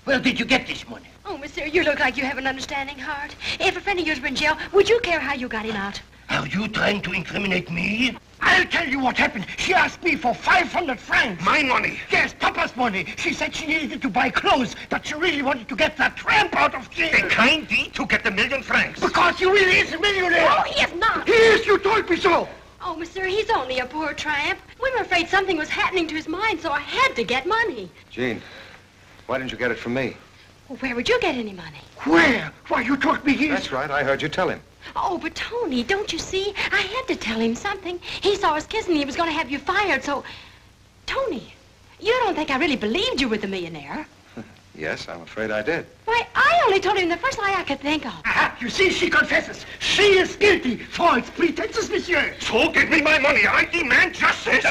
Speaker 20: Where did you get this money?
Speaker 12: Oh, mister, you look like you have an understanding heart. If a friend of yours were in jail, would you care how you got him out?
Speaker 20: Are you trying to incriminate me?
Speaker 1: I'll tell you what happened. She asked me for 500 francs.
Speaker 19: My money?
Speaker 1: Yes, Papa's money. She said she needed it to buy clothes, but she really wanted to get that tramp out of jail.
Speaker 19: A kind deed to get $1,000,000 francs.
Speaker 1: Because he really is a millionaire.
Speaker 12: Oh, he is not.
Speaker 1: He is. You told me so.
Speaker 12: Oh, mister, he's only a poor tramp. We were afraid something was happening to his mind, so I had to get money.
Speaker 5: Jean, why didn't you get it from me?
Speaker 12: Well, where would you get any money?
Speaker 1: Where? Why, you told me he...
Speaker 5: That's right. I heard you tell him.
Speaker 12: Oh, but Tony, don't you see? I had to tell him something. He saw us kissing. He was going to have you fired, so... Tony, you don't think I really believed you were the millionaire?
Speaker 5: Yes, I'm afraid I did.
Speaker 12: Why, I only told him the first lie I could think of.
Speaker 1: Aha, you see, she confesses. She is guilty. False pretenses, monsieur.
Speaker 19: So give me my money. I demand justice.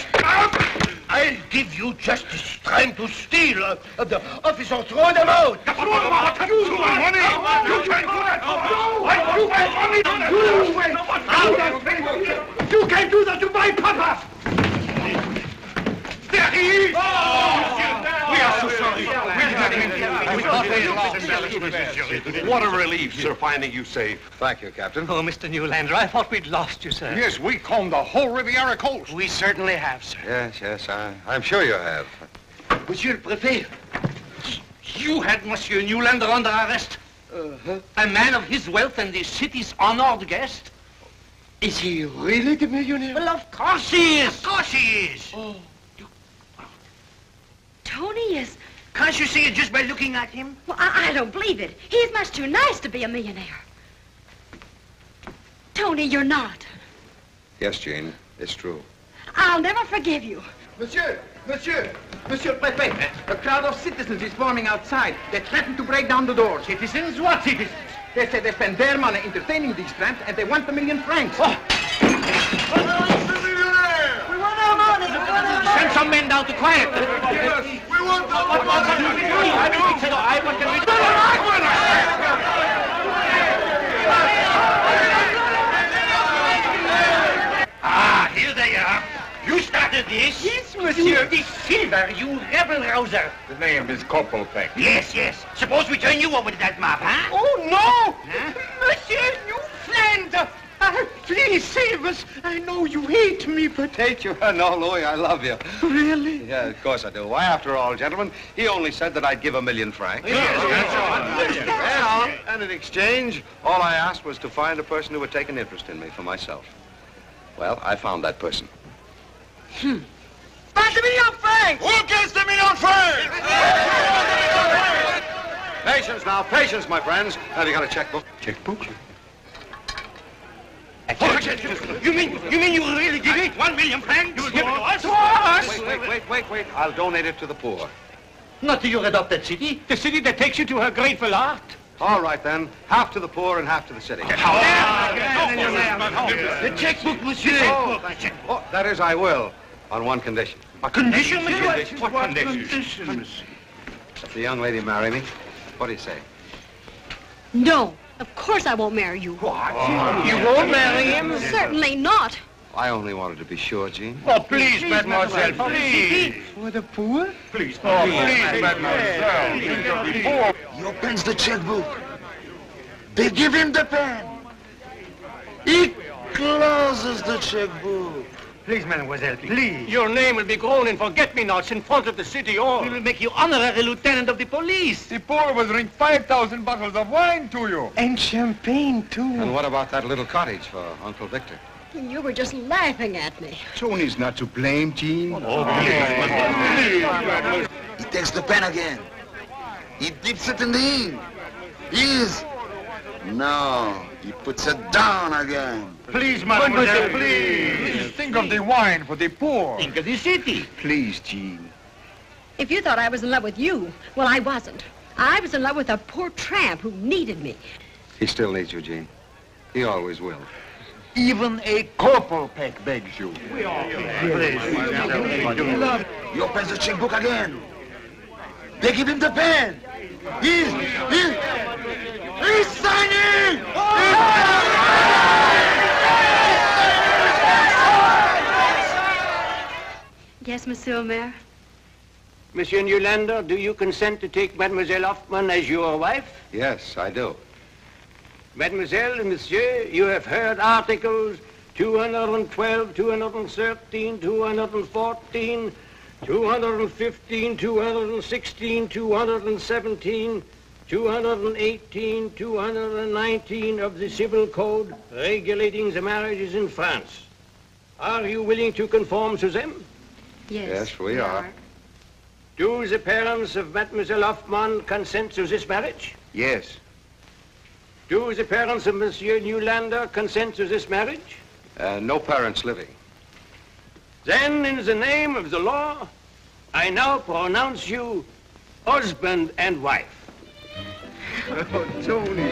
Speaker 20: I'll give you justice. Trying to steal. The officer, throw them out.
Speaker 19: Throw them out. You want money? You can't do that.
Speaker 1: You can't do that to my Papa.
Speaker 19: There he is.
Speaker 10: We are so sorry.
Speaker 2: What a relief, sir, finding you safe.
Speaker 5: Thank you, Captain.
Speaker 4: Oh, Mr. Newlander, I thought we'd lost you, sir.
Speaker 3: Yes, we combed the whole Riviera coast.
Speaker 10: We certainly have, sir.
Speaker 5: Yes, I'm sure you have.
Speaker 10: Monsieur le Préfet, you had Monsieur Newlander under arrest. A man of his wealth and the city's honored guest.
Speaker 1: Is he really the millionaire?
Speaker 10: Well, of course he is. Of course he is.
Speaker 1: Oh.
Speaker 12: Tony is...
Speaker 10: Can't you see it just by looking at him?
Speaker 12: Well, I don't believe it. He's much too nice to be a millionaire. Tony, you're not.
Speaker 5: Yes, Jean, it's true.
Speaker 12: I'll never forgive you.
Speaker 18: Monsieur le Préfet, a crowd of citizens is forming outside. They threaten to break down the doors.
Speaker 10: Citizens? What citizens? They say they spend their money entertaining these tramps, and they want $1 million francs.
Speaker 20: Oh. Send some men down to quiet them.
Speaker 10: We want
Speaker 20: Ah, here they are. You started this?
Speaker 10: Yes, monsieur.
Speaker 20: You deceiver, you rebel-rouser.
Speaker 22: The name is Corporal Peck.
Speaker 20: Yes, yes. Suppose we turn you over to that mob, huh?
Speaker 10: Oh, no!
Speaker 20: Huh?
Speaker 10: Monsieur, you Flander! Please save us. I know you hate me, but...
Speaker 5: Hate you? No, Louis, I love you.
Speaker 10: Really?
Speaker 5: Yeah, of course I do. Why, after all, gentlemen, he only said that I'd give $1 million francs. And in exchange, all I asked was to find a person who would take an interest in me for myself. Well, I found that person.
Speaker 10: $1 million francs!
Speaker 22: Who gets the $1 million francs?
Speaker 5: Patience now, patience, my friends. Have you got a checkbook?
Speaker 22: Checkbook?
Speaker 20: You mean you will really give it? $1 million francs? You will give it to us?
Speaker 5: Wait. I'll donate it to the poor.
Speaker 20: Not to your adopted city.
Speaker 10: The city that takes you to her grateful heart.
Speaker 5: All right, then. Half to the poor and half to the city.
Speaker 20: The checkbook, monsieur.
Speaker 5: Oh, that is, I will. On one condition.
Speaker 20: A condition, monsieur?
Speaker 22: What condition?
Speaker 5: If the young lady marry me, what do you say?
Speaker 12: No, of course I won't marry you.
Speaker 10: What? You won't marry him?
Speaker 12: Certainly not.
Speaker 5: I only wanted to be sure, Jean.
Speaker 22: Oh, please, mademoiselle, please.
Speaker 10: For the poor?
Speaker 22: Please, mademoiselle. The poor.
Speaker 18: He opens the checkbook. They give him the pen. He closes the checkbook.
Speaker 10: Please, mademoiselle, please. Your name will be grown in forget-me-nots in front of the city hall.
Speaker 20: We will make you honorary lieutenant of the police.
Speaker 22: The poor will drink 5,000 bottles of wine to you.
Speaker 10: And champagne, too.
Speaker 5: And what about that little cottage for Uncle Victor?
Speaker 12: You were just laughing at me.
Speaker 7: Tony's not to blame, Jean.
Speaker 18: He takes the pen again. He dips it in the ink. No, he puts it down again.
Speaker 22: Please, mademoiselle, please. Think of the wine for the poor.
Speaker 20: Think of the city.
Speaker 7: Please, Jean.
Speaker 12: If you thought I was in love with you, well, I wasn't. I was in love with a poor tramp who needed me.
Speaker 5: He still needs you, Jean. He always will.
Speaker 22: Even a Corporal Peck begs you.
Speaker 18: He opens the checkbook again. They give him the pen. He's signing!
Speaker 12: Yes, Monsieur Mayor?
Speaker 10: Monsieur Newlander, do you consent to take Mademoiselle Hoffman as your wife?
Speaker 5: Yes, I do.
Speaker 10: Mademoiselle and Monsieur, you have heard articles 212, 213, 214, 215, 216, 217, 218, 219 of the Civil Code regulating the marriages in France. Are you willing to conform to them?
Speaker 5: Yes, we are.
Speaker 10: Do the parents of Mademoiselle Hoffman consent to this marriage?
Speaker 5: Yes.
Speaker 10: Do the parents of Monsieur Newlander consent to this marriage?
Speaker 5: No parents living.
Speaker 10: Then, in the name of the law, I now pronounce you husband and wife.
Speaker 7: Oh, Tony.